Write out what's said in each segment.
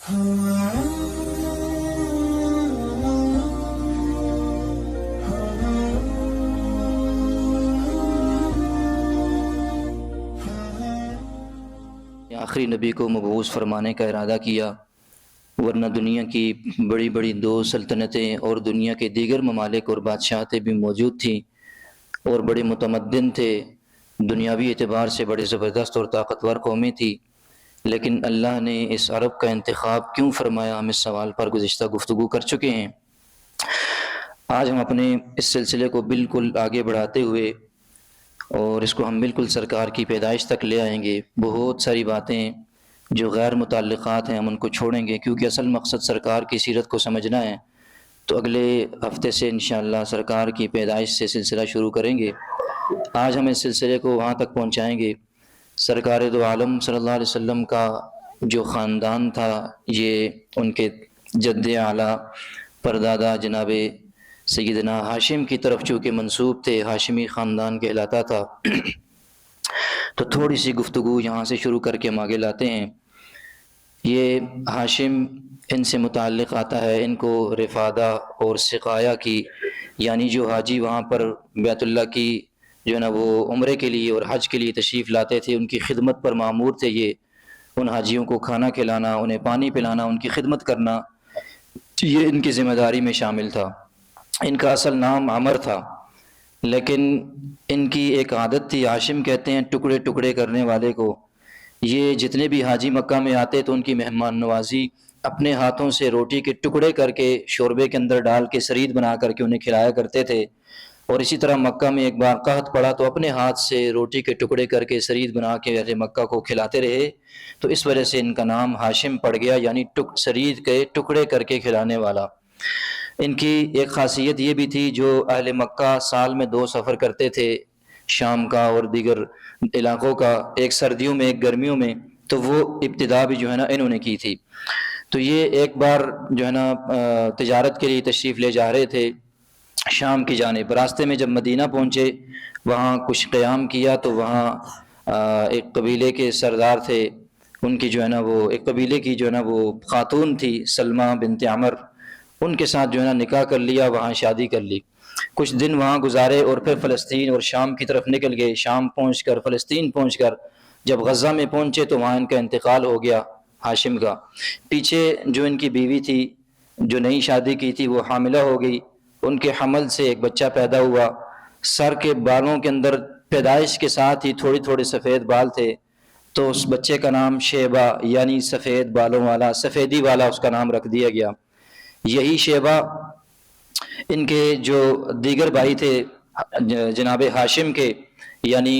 آخری نبی کو مبعوث فرمانے کا ارادہ کیا، ورنہ دنیا کی بڑی بڑی دو سلطنتیں اور دنیا کے دیگر ممالک اور بادشاہتیں بھی موجود تھیں اور بڑے متمدن تھے، دنیاوی اعتبار سے بڑے زبردست اور طاقتور قومیں تھی، لیکن اللہ نے اس عرب کا انتخاب کیوں فرمایا، ہم اس سوال پر گزشتہ گفتگو کر چکے ہیں۔ آج ہم اپنے اس سلسلے کو بالکل آگے بڑھاتے ہوئے اور اس کو ہم بالکل سرکار کی پیدائش تک لے آئیں گے۔ بہت ساری باتیں جو غیر متعلقات ہیں ہم ان کو چھوڑیں گے، کیونکہ اصل مقصد سرکار کی سیرت کو سمجھنا ہے۔ تو اگلے ہفتے سے انشاءاللہ سرکار کی پیدائش سے سلسلہ شروع کریں گے۔ آج ہم اس سلسلے کو وہاں تک پہنچائیں گے، سرکار دو عالم صلی اللہ علیہ وسلم کا جو خاندان تھا، یہ ان کے جد اعلیٰ پردادا جناب سیدنا ہاشم کی طرف چونکہ منسوب تھے، ہاشمی خاندان کہلاتا تھا، تو تھوڑی سی گفتگو یہاں سے شروع کر کے ہم آگے لاتے ہیں۔ یہ ہاشم ان سے متعلق آتا ہے، ان کو رفادہ اور سقایا کی، یعنی جو حاجی وہاں پر بیت اللہ کی جو ہے نا وہ عمرے کے لیے اور حج کے لیے تشریف لاتے تھے، ان کی خدمت پر مامور تھے۔ یہ ان حاجیوں کو کھانا کھلانا، انہیں پانی پلانا، ان کی خدمت کرنا، یہ ان کی ذمہ داری میں شامل تھا۔ ان کا اصل نام عمر تھا، لیکن ان کی ایک عادت تھی، ہاشم کہتے ہیں ٹکڑے ٹکڑے کرنے والے کو۔ یہ جتنے بھی حاجی مکہ میں آتے تو ان کی مہمان نوازی اپنے ہاتھوں سے روٹی کے ٹکڑے کر کے شوربے کے اندر ڈال کے سرید بنا کر کے انہیں کھلایا کرتے تھے۔ اور اسی طرح مکہ میں ایک بار قحط پڑا تو اپنے ہاتھ سے روٹی کے ٹکڑے کر کے سرید بنا کے اہل مکہ کو کھلاتے رہے، تو اس وجہ سے ان کا نام ہاشم پڑ گیا، یعنی سرید کے ٹکڑے کر کے کھلانے والا۔ ان کی ایک خاصیت یہ بھی تھی، جو اہل مکہ سال میں 2 سفر کرتے تھے، شام کا اور دیگر علاقوں کا، ایک سردیوں میں ایک گرمیوں میں، تو وہ ابتدا بھی جو ہے نا انہوں نے کی تھی۔ تو یہ ایک بار جو ہے نا تجارت کے لیے تشریف لے جا رہے تھے شام کی جانب، راستے میں جب مدینہ پہنچے وہاں کچھ قیام کیا تو وہاں ایک قبیلے کے سردار تھے، ان کی جو ہے نا وہ ایک قبیلے کی جو ہے نا وہ خاتون تھی سلمہ بنت عمر، ان کے ساتھ جو ہے نا نکاح کر لیا، وہاں شادی کر لی، کچھ دن وہاں گزارے اور پھر فلسطین اور شام کی طرف نکل گئے۔ شام پہنچ کر فلسطین پہنچ کر جب غزہ میں پہنچے تو وہاں ان کا انتقال ہو گیا ہاشم کا۔ پیچھے جو ان کی بیوی تھی جو نئی شادی کی تھی وہ حاملہ ہو گئی، ان کے حمل سے ایک بچہ پیدا ہوا، سر کے بالوں کے اندر پیدائش کے ساتھ ہی تھوڑے تھوڑے سفید بال تھے، تو اس بچے کا نام شیبہ یعنی سفید بالوں والا، سفیدی والا اس کا نام رکھ دیا گیا۔ یہی شیبہ ان کے جو دیگر بھائی تھے جناب ہاشم کے، یعنی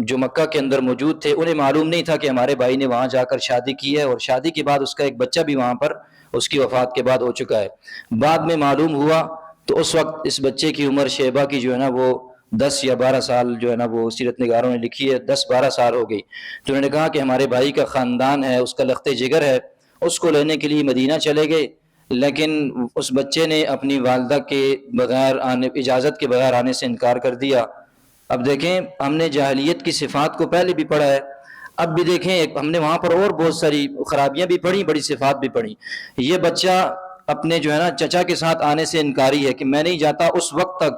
جو مکہ کے اندر موجود تھے، انہیں معلوم نہیں تھا کہ ہمارے بھائی نے وہاں جا کر شادی کی ہے، اور شادی کے بعد اس کا ایک بچہ بھی وہاں پر اس کی وفات کے بعد ہو چکا ہے۔ بعد میں معلوم ہوا تو اس وقت اس بچے کی عمر شیبہ کی جو ہے نا وہ 10 یا 12 سال جو ہے نا وہ سیرت نگاروں نے لکھی ہے 10-12 سال ہو گئی۔ تو انہوں نے کہا کہ ہمارے بھائی کا خاندان ہے، اس کا لخت جگر ہے، اس کو لینے کے لیے مدینہ چلے گئے، لیکن اس بچے نے اپنی والدہ کے بغیر اجازت کے بغیر آنے سے انکار کر دیا۔ اب دیکھیں ہم نے جاہلیت کی صفات کو پہلے بھی پڑھا ہے، اب بھی دیکھیں ہم نے وہاں پر اور بہت ساری خرابیاں بھی پڑھی، بڑی صفات بھی پڑھی۔ یہ بچہ اپنے جو ہے نا چچا کے ساتھ آنے سے انکاری ہے کہ میں نہیں جاتا اس وقت تک،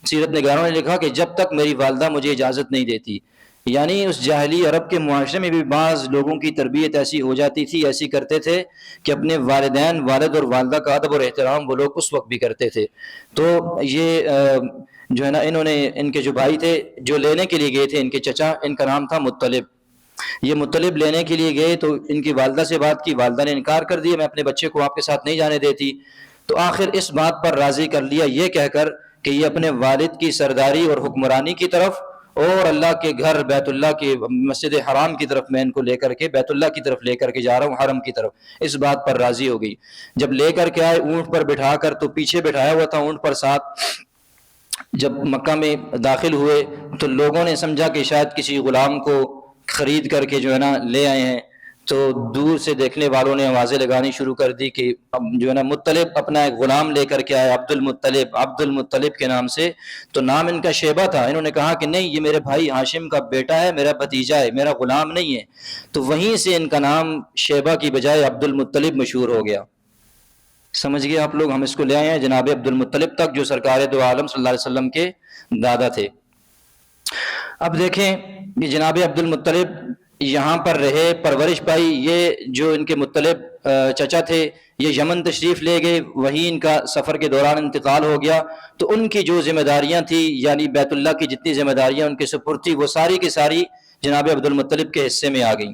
سیرت نگاروں نے لکھا کہ جب تک میری والدہ مجھے اجازت نہیں دیتی۔ یعنی اس جاہلی عرب کے معاشرے میں بھی بعض لوگوں کی تربیت ایسی ہو جاتی تھی، ایسی کرتے تھے کہ اپنے والدین، والد اور والدہ کا ادب اور احترام وہ لوگ اس وقت بھی کرتے تھے۔ تو یہ جو ہے نا انہوں نے، ان کے جو بھائی تھے جو لینے کے لیے گئے تھے، ان کے چچا، ان کا نام تھا مطلب، یہ مطلب لینے کے لیے گئے تو ان کی والدہ سے بات کی، والدہ نے انکار کر دیا، میں اپنے بچے کو آپ کے ساتھ نہیں جانے دیتی۔ تو آخر اس بات پر راضی کر لیا یہ کہہ کر کہ یہ اپنے والد کی سرداری اور حکمرانی کی طرف اور اللہ کے گھر بیت اللہ کے مسجد حرام کی طرف میں ان کو لے کر کے بیت اللہ کی طرف لے کر کے جا رہا ہوں، حرم کی طرف، اس بات پر راضی ہو گئی۔ جب لے کر کے آئے اونٹ پر بٹھا کر، تو پیچھے بٹھایا ہوا تھا اونٹ پر ساتھ، جب مکہ میں داخل ہوئے تو لوگوں نے سمجھا کہ شاید کسی غلام کو خرید کر کے جو ہے نا لے آئے ہیں، تو دور سے دیکھنے والوں نے آوازیں لگانی شروع کر دی کہ اب جو ہے نا مطلب اپنا ایک غلام لے کر کے آئے، عبد المطلب کے نام سے. تو نام ان کا شیبہ تھا. انہوں نے کہا کہ نہیں، یہ میرے بھائی ہاشم کا بیٹا ہے، میرا بھتیجا ہے، میرا غلام نہیں ہے. تو وہیں سے ان کا نام شیبہ کی بجائے عبد المطلب مشہور ہو گیا. سمجھ گئے آپ لوگ؟ ہم اس کو لے آئے ہیں جناب عبد المطلب تک، جو سرکار دو عالم صلی اللہ علیہ وسلم کے دادا تھے. اب دیکھیں کہ جناب عبد المطلب یہاں پر رہے، پرورش پائی. یہ جو ان کے مطلب چچا تھے یہ یمن تشریف لے گئے، وہیں ان کا سفر کے دوران انتقال ہو گیا. تو ان کی جو ذمہ داریاں تھیں، یعنی بیت اللہ کی جتنی ذمہ داریاں ان کے سپرد تھی، وہ ساری کی ساری جناب عبد المطلب کے حصے میں آ گئیں.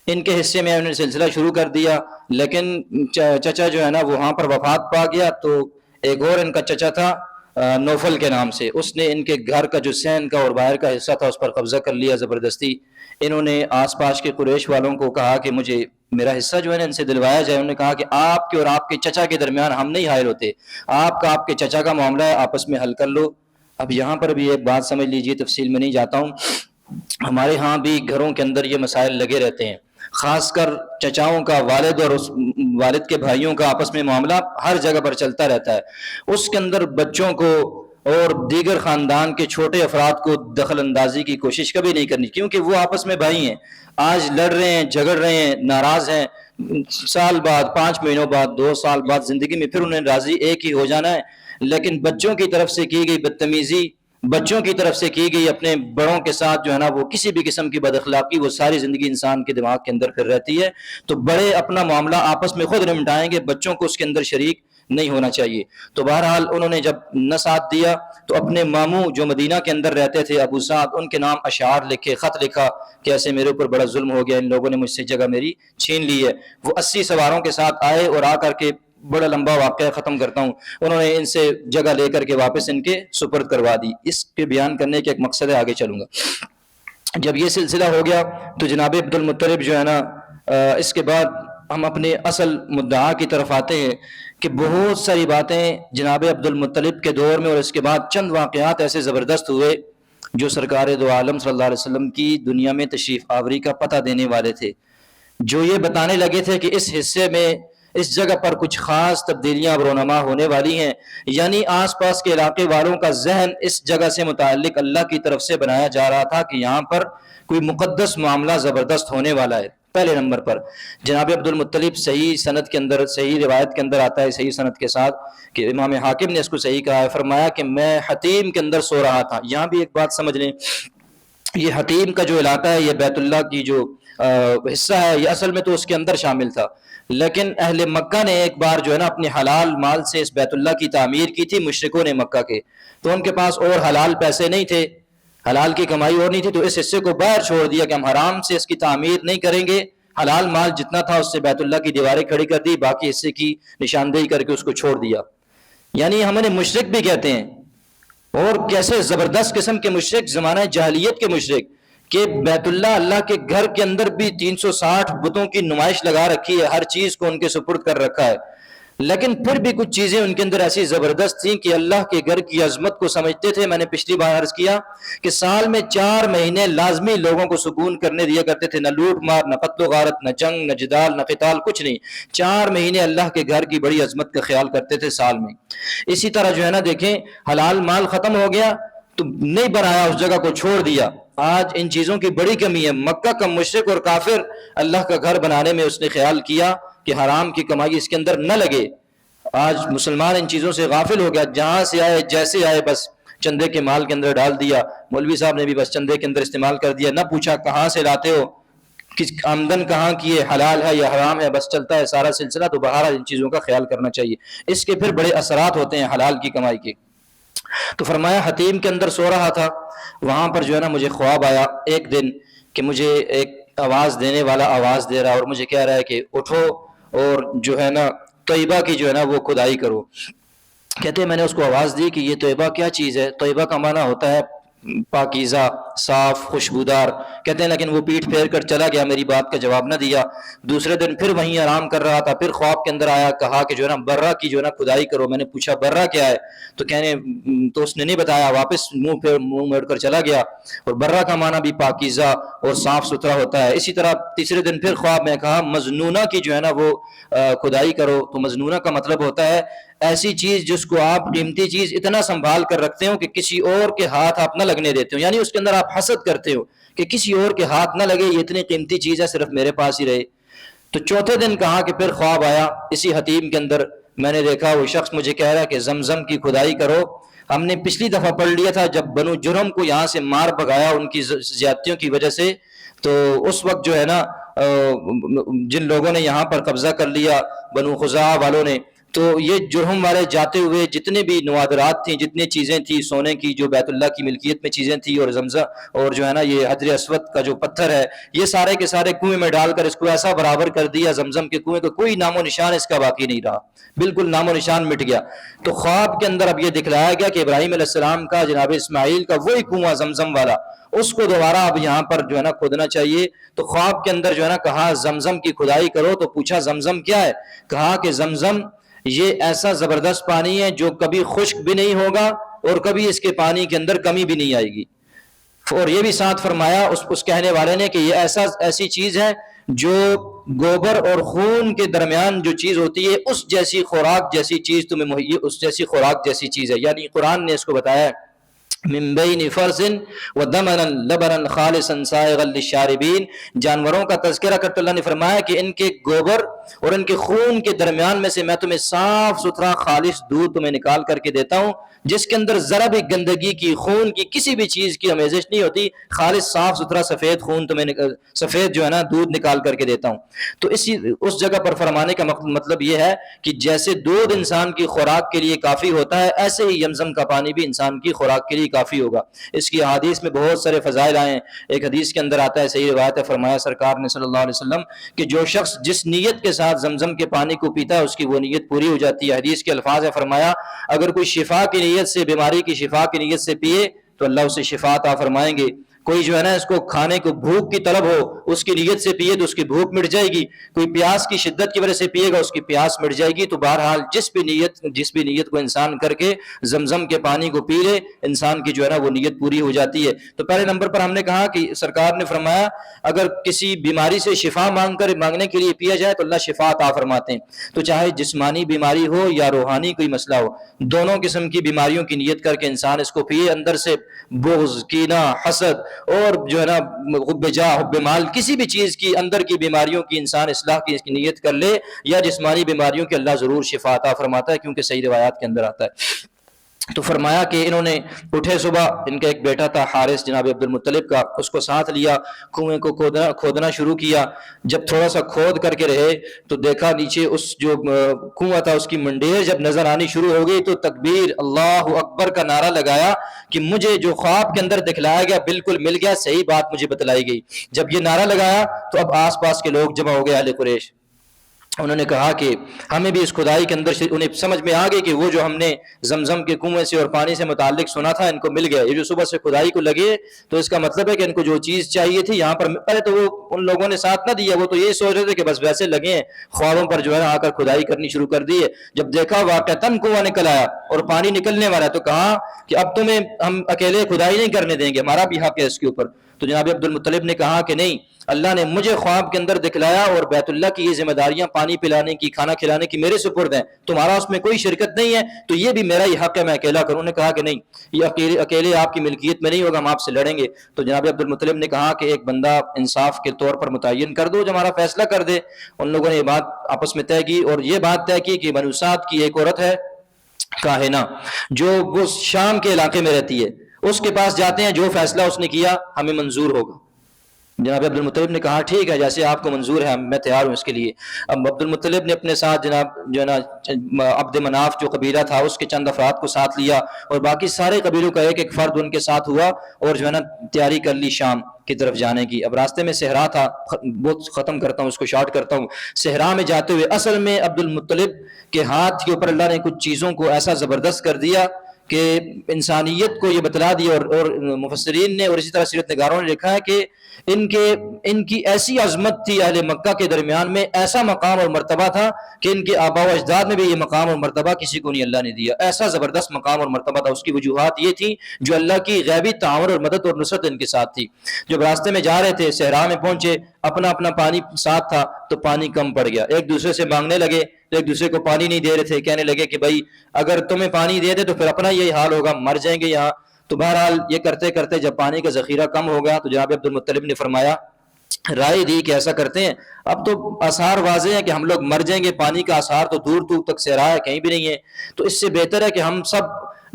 ان کے حصے میں انہوں نے سلسلہ شروع کر دیا. لیکن چچا جو ہے نا وہاں پر وفات پا گیا. تو ایک اور ان کا چچا تھا نوفل کے نام سے، اس نے ان کے گھر کا جو سین کا اور باہر کا حصہ تھا اس پر قبضہ کر لیا زبردستی. انہوں نے آس پاس کے قریش والوں کو کہا کہ مجھے میرا حصہ جو ہے نا ان سے دلوایا جائے. انہوں نے کہا کہ آپ کے اور آپ کے چچا کے درمیان ہم نہیں حائل ہوتے، آپ کے چچا کا معاملہ ہے، آپس میں حل کر لو. اب یہاں پر بھی ایک بات سمجھ لیجئے، تفصیل میں نہیں جاتا ہوں. ہمارے ہاں بھی گھروں کے اندر یہ مسائل لگے رہتے ہیں، خاص کر چچاؤں کا والد اور اس والد کے بھائیوں کا آپس میں معاملہ ہر جگہ پر چلتا رہتا ہے. اس کے اندر بچوں کو اور دیگر خاندان کے چھوٹے افراد کو دخل اندازی کی کوشش کبھی نہیں کرنی، کیونکہ وہ آپس میں بھائی ہیں. آج لڑ رہے ہیں، جھگڑ رہے ہیں، ناراض ہیں، سال بعد 5 مہینوں بعد 2 سال بعد زندگی میں پھر انہیں راضی ایک ہی ہو جانا ہے. لیکن بچوں کی طرف سے کی گئی بدتمیزی، بچوں کی طرف سے کی گئی اپنے بڑوں کے ساتھ جو ہے نا وہ کسی بھی قسم کی بد اخلاقی، وہ ساری زندگی انسان کے دماغ کے اندر پھر رہتی ہے. تو بڑے اپنا معاملہ آپس میں خود نمٹائیں گے، بچوں کو اس کے اندر شریک نہیں ہونا چاہیے. تو بہرحال انہوں نے جب نہ ساتھ دیا تو اپنے ماموں جو مدینہ کے اندر رہتے تھے ابو سعد، ان کے نام اشعار لکھے، خط لکھا کہ ایسے میرے اوپر بڑا ظلم ہو گیا، ان لوگوں نے مجھ سے جگہ میری چھین لی ہے. وہ 80 سواروں کے ساتھ آئے اور آ کر کے، بڑا لمبا واقعہ ختم کرتا ہوں، انہوں نے ان سے جگہ لے کر کے واپس ان کے سپرد کروا دی. اس کے بیان کرنے کے ایک مقصد ہے، آگے چلوں گا. جب یہ سلسلہ ہو گیا تو جناب عبد المطلب جو ہے نا اس کے بعد ہم اپنے اصل مدعا کی طرف آتے ہیں کہ بہت ساری باتیں جناب عبد المطلب کے دور میں اور اس کے بعد چند واقعات ایسے زبردست ہوئے جو سرکار دو عالم صلی اللہ علیہ وسلم کی دنیا میں تشریف آوری کا پتہ دینے والے تھے، جو یہ بتانے لگے تھے کہ اس حصے میں، اس جگہ پر کچھ خاص تبدیلیاں اب رونما ہونے والی ہیں. یعنی آس پاس کے علاقے والوں کا ذہن اس جگہ سے متعلق اللہ کی طرف سے بنایا جا رہا تھا کہ یہاں پر کوئی مقدس معاملہ زبردست ہونے والا ہے. پہلے نمبر پر جناب عبد المطلب صحیح سند کے اندر، صحیح روایت کے اندر آتا ہے، صحیح سند کے ساتھ، کہ امام حاکم نے اس کو صحیح کہا ہے، فرمایا کہ میں حتیم کے اندر سو رہا تھا. یہاں بھی ایک بات سمجھ لیں، یہ حتیم کا جو علاقہ ہے، یہ بیت اللہ کی جو حصہ ہے، یہ اصل میں تو اس کے اندر شامل تھا. لیکن اہل مکہ نے ایک بار جو ہے نا اپنے حلال مال سے اس بیت اللہ کی تعمیر کی تھی، مشرکوں نے مکہ کے. تو ان کے پاس اور حلال پیسے نہیں تھے، حلال کی کمائی اور نہیں تھی، تو اس حصے کو باہر چھوڑ دیا کہ ہم حرام سے اس کی تعمیر نہیں کریں گے. حلال مال جتنا تھا اس سے بیت اللہ کی دیواریں کھڑی کر دی، باقی حصے کی نشاندہی کر کے اس کو چھوڑ دیا. یعنی ہم انہیں مشرک بھی کہتے ہیں، اور کیسے زبردست قسم کے مشرک، زمانہ جاہلیت کے مشرک، کہ بیت اللہ کے گھر کے اندر بھی 360 بتوں کی نمائش لگا رکھی ہے، ہر چیز کو ان کے سپرد کر رکھا ہے. لیکن پھر بھی کچھ چیزیں ان کے اندر ایسی زبردست تھیں کہ اللہ کے گھر کی عظمت کو سمجھتے تھے. میں نے پچھلی بار عرض کیا کہ سال میں 4 مہینے لازمی لوگوں کو سکون کرنے دیا کرتے تھے، نہ لوٹ مار، نہ قتل و غارت، نہ جنگ، نہ جدال، نہ قتال، کچھ نہیں. 4 مہینے اللہ کے گھر کی بڑی عظمت کا خیال کرتے تھے سال میں. اسی طرح جو ہے نا دیکھیں، حلال مال ختم ہو گیا تو نہیں بنایا، اس جگہ کو چھوڑ دیا. آج ان چیزوں کی بڑی کمی ہے. مکہ کا مشرک اور کافر اللہ کا گھر بنانے میں اس نے خیال کیا کہ حرام کی کمائی اس کے اندر نہ لگے. آج مسلمان ان چیزوں سے غافل ہو گیا، جہاں سے آئے جیسے آئے بس چندے کے مال کے اندر ڈال دیا. مولوی صاحب نے بھی بس چندے کے اندر استعمال کر دیا، نہ پوچھا کہاں سے لاتے ہو، کس آمدن کہاں کی ہے، حلال ہے یا حرام ہے، بس چلتا ہے سارا سلسلہ. تو بہرحال ان چیزوں کا خیال کرنا چاہیے، اس کے پھر بڑے اثرات ہوتے ہیں حلال کی کمائی کے. تو فرمایا حتیم کے اندر سو رہا تھا، وہاں پر جو ہے نا مجھے خواب آیا ایک دن کہ مجھے ایک آواز دینے والا آواز دے رہا اور مجھے کہہ رہا ہے کہ اٹھو اور جو ہے نا طیبہ کی جو ہے نا وہ کھدائی کرو. کہتے ہیں میں نے اس کو آواز دی کہ یہ طیبہ کیا چیز ہے. طیبہ کا معنی ہوتا ہے پاکیزہ، صاف، خوشبودار. کہتے ہیں لیکن وہ پیٹھ پھیر کر چلا گیا، میری بات کا جواب نہ دیا. دوسرے دن پھر وہیں آرام کر رہا تھا، پھر خواب کے اندر آیا، کہا کہ جو ہے نا برہ کی جو ہے نا کھدائی کرو. میں نے پوچھا برہ کیا ہے، تو اس نے نہیں بتایا، واپس منہ موڑ کر چلا گیا. اور برہ کا معنی بھی پاکیزہ اور صاف ستھرا ہوتا ہے. اسی طرح تیسرے دن پھر خواب میں کہا مظنونہ کی جو ہے نا وہ کھدائی کرو. تو مظنونہ کا مطلب ہوتا ہے ایسی چیز جس کو آپ قیمتی چیز اتنا سنبھال کر رکھتے ہو کہ کسی اور کے ہاتھ آپ نہ لگنے دیتے ہو، یعنی اس کے اندر آپ حسد کرتے ہو کہ کسی اور کے ہاتھ نہ لگے، یہ اتنی قیمتی چیز ہے صرف میرے پاس ہی رہے. تو چوتھے دن کہا کہ پھر خواب آیا اسی حتیم کے اندر، میں نے دیکھا وہ شخص مجھے کہہ رہا کہ زمزم کی کھدائی کرو. ہم نے پچھلی دفعہ پڑھ لیا تھا جب بنو جرم کو یہاں سے مار بھگایا ان کی زیادتیوں کی وجہ سے، تو اس وقت جو ہے نا جن لوگوں نے یہاں پر قبضہ کر لیا بنو خزاعہ والوں نے، تو یہ جرہم والے جاتے ہوئے جتنے بھی نوادرات تھیں، جتنی چیزیں تھیں سونے کی جو بیت اللہ کی ملکیت میں چیزیں تھیں، اور زمزم اور جو ہے نا یہ حجر اسود کا جو پتھر ہے، یہ سارے کے سارے کنویں میں ڈال کر اس کو ایسا برابر کر دیا زمزم کے کنویں کو، کوئی نام و نشان اس کا باقی نہیں رہا، بالکل نام و نشان مٹ گیا. تو خواب کے اندر اب یہ دکھلایا گیا کہ ابراہیم علیہ السلام کا، جناب اسماعیل کا وہی کنواں زمزم والا، اس کو دوبارہ اب یہاں پر جو ہے نا کھودنا چاہیے. تو خواب کے اندر جو ہے نا کہا زمزم کی کھدائی کرو. تو پوچھا زمزم کیا ہے، کہا کہ زمزم یہ ایسا زبردست پانی ہے جو کبھی خشک بھی نہیں ہوگا اور کبھی اس کے پانی کے اندر کمی بھی نہیں آئے گی. اور یہ بھی ساتھ فرمایا اس کہنے والے نے کہ یہ ایسی چیز ہے جو گوبر اور خون کے درمیان جو چیز ہوتی ہے اس جیسی خوراک جیسی چیز تمہیں مہیا، اس جیسی خوراک جیسی چیز ہے. یعنی قرآن نے اس کو بتایا من بین فرث ودمن لبنا خالصا سائغا للشاربین. جانوروں کا تذکرہ کرتے اللہ نے فرمایا کہ ان کے گوبر اور ان کے خون کے درمیان میں سے میں تمہیں صاف ستھرا خالص دودھ تمہیں نکال کر کے دیتا ہوں، جس کے اندر ذرا بھی گندگی کی، خون کی، کسی بھی چیز کی آمیزش نہیں ہوتی، خالص صاف ستھرا سفید خون تمہیں سفید جو ہے نا دودھ نکال کر کے دیتا ہوں. تو اس جگہ پر فرمانے کا مطلب یہ ہے کہ جیسے دودھ انسان کی خوراک کے لیے کافی ہوتا ہے، ایسے ہی زمزم کا پانی بھی انسان کی خوراک کے لیے کافی ہوگا. اس کی حدیث میں بہت سارے فضائل آئے ہیں. ایک حدیث کے اندر آتا ہے، صحیح روایت ہے، فرمایا سرکار نے صلی اللہ علیہ وسلم کہ جو شخص جس نیت کے ساتھ زمزم کے پانی کو پیتا ہے اس کی وہ نیت پوری ہو جاتی ہے. حدیث کے الفاظ ہے، فرمایا اگر کوئی شفا کی نیت سے، بیماری کی شفا کی نیت سے پیے تو اللہ اسے شفا عطا فرمائیں گے. کوئی جو ہے نا اس کو کھانے کو بھوک کی طلب ہو، اس کی نیت سے پیے تو اس کی بھوک مٹ جائے گی. کوئی پیاس کی شدت کی وجہ سے پیے گا، اس کی پیاس مٹ جائے گی. تو بہرحال جس بھی نیت کو انسان کر کے زمزم کے پانی کو پی لے، انسان کی جو ہے نا وہ نیت پوری ہو جاتی ہے. تو پہلے نمبر پر ہم نے کہا کہ سرکار نے فرمایا اگر کسی بیماری سے شفا مانگنے کے لیے پیا جائے تو اللہ شفا عطا فرماتے ہیں. تو چاہے جسمانی بیماری ہو یا روحانی کوئی مسئلہ ہو، دونوں قسم کی بیماریوں کی نیت کر کے انسان اس کو پیے، اندر سے بغض، کینہ، حسد اور جو ہے نا حب جاہ، حب مال، کسی بھی چیز کی اندر کی بیماریوں کی انسان اصلاح کی نیت کر لے، یا جسمانی بیماریوں کی، اللہ ضرور شفا عطا فرماتا ہے، کیونکہ صحیح روایات کے اندر آتا ہے. تو فرمایا کہ انہوں نے اٹھے صبح، ان کا ایک بیٹا تھا حارث جناب عبد المطلب کا، اس کو ساتھ لیا، کنویں کو کھودنا شروع کیا. جب تھوڑا سا کھود کر کے رہے تو دیکھا نیچے اس جو کنواں تھا اس کی منڈیر جب نظر آنی شروع ہو گئی تو تکبیر اللہ اکبر کا نعرہ لگایا کہ مجھے جو خواب کے اندر دکھلایا گیا بالکل مل گیا، صحیح بات مجھے بتلائی گئی. جب یہ نعرہ لگایا تو اب آس پاس کے لوگ جمع ہو گئے، اہل قریش. انہوں نے کہا کہ ہمیں بھی اس کھدائی کے اندر انہیں سمجھ میں آ گئی کہ وہ جو ہم نے زمزم کے کنویں سے اور پانی سے متعلق سنا تھا ان کو مل گیا. یہ جو صبح سے کھدائی کو لگے تو اس کا مطلب ہے کہ ان کو جو چیز چاہیے تھی یہاں پر، پہلے تو وہ ان لوگوں نے ساتھ نہ دیا، وہ تو یہی سوچ رہے تھے کہ بس ویسے لگے ہیں خوابوں پر جو ہے آ کر کھدائی کرنی شروع کر دی ہے. جب دیکھا واقعتاً کنواں نکل آیا اور پانی نکلنے والا تو کہا کہ اب تمہیں ہم اکیلے کھدائی نہیں کرنے دیں گے، ہمارا بھی حق ہے اس کے اوپر. تو جناب عبد المطلب نے کہا کہ نہیں، اللہ نے مجھے خواب کے اندر دکھلایا اور بیت اللہ کی یہ ذمہ داریاں پانی پلانے کی، کھانا کھلانے کی میرے سپرد ہیں، تمہارا اس میں کوئی شرکت نہیں ہے، تو یہ بھی میرا ہی حق ہے، میں اکیلا کروں. نے کہا کہ نہیں، یہ اکیلے آپ کی ملکیت میں نہیں ہوگا، ہم آپ سے لڑیں گے. تو جناب عبد المطلب نے کہا کہ ایک بندہ انصاف کے طور پر متعین کر دو جو ہمارا فیصلہ کر دے. ان لوگوں نے یہ بات آپس میں طے کی اور یہ بات طے کی کہ بنو سعد کی ایک عورت ہے کاہنہ، جو وہ شام کے علاقے میں رہتی ہے، اس کے پاس جاتے ہیں، جو فیصلہ اس نے کیا ہمیں منظور ہوگا. جناب عبد المطلب نے کہا ٹھیک ہے، جیسے آپ کو منظور ہے میں تیار ہوں اس کے لیے. اب عبد المطلب نے اپنے ساتھ جناب جو ہے نا عبد مناف جو قبیلہ تھا اس کے چند افراد کو ساتھ لیا اور باقی سارے قبیلوں کا ایک ایک فرد ان کے ساتھ ہوا اور جو ہے نا تیاری کر لی شام کی طرف جانے کی. اب راستے میں صحرا تھا، بہت ختم کرتا ہوں اس کو، شارٹ کرتا ہوں. صحرا میں جاتے ہوئے اصل میں عبد المطلب کے ہاتھ کے اوپر اللہ نے کچھ چیزوں کو ایسا زبردست کر دیا کہ انسانیت کو یہ بتلا دیا، اور مفسرین نے اور اسی طرح سیرت نگاروں نے لکھا ہے کہ ان کی ایسی عظمت تھی اہل مکہ کے درمیان میں، ایسا مقام اور مرتبہ تھا کہ ان کے آباء و اجداد میں بھی یہ مقام اور مرتبہ کسی کو نہیں اللہ نے دیا، ایسا زبردست مقام اور مرتبہ تھا۔ اس کی وجوہات یہ تھی جو اللہ کی غیبی تعاون اور مدد اور نصرت ان کے ساتھ تھی۔ جب راستے میں جا رہے تھے، صحرا میں پہنچے، اپنا اپنا پانی ساتھ تھا تو پانی کم پڑ گیا، ایک دوسرے سے مانگنے لگے، ایک دوسرے کو پانی نہیں دے رہے تھے، کہنے لگے کہ بھائی اگر تمہیں پانی دے دے تو پھر اپنا یہی حال ہوگا، مر جائیں گے یہاں۔ تو بہرحال یہ کرتے کرتے جب پانی کا ذخیرہ کم ہو گیا تو جناب عبد المطلب نے فرمایا، رائے دی کہ ایسا کرتے ہیں، اب تو آثار واضح ہیں کہ ہم لوگ مر جائیں گے، پانی کا آثار تو دور دور تک صحرا ہے، کہیں بھی نہیں ہے، تو اس سے بہتر ہے کہ ہم سب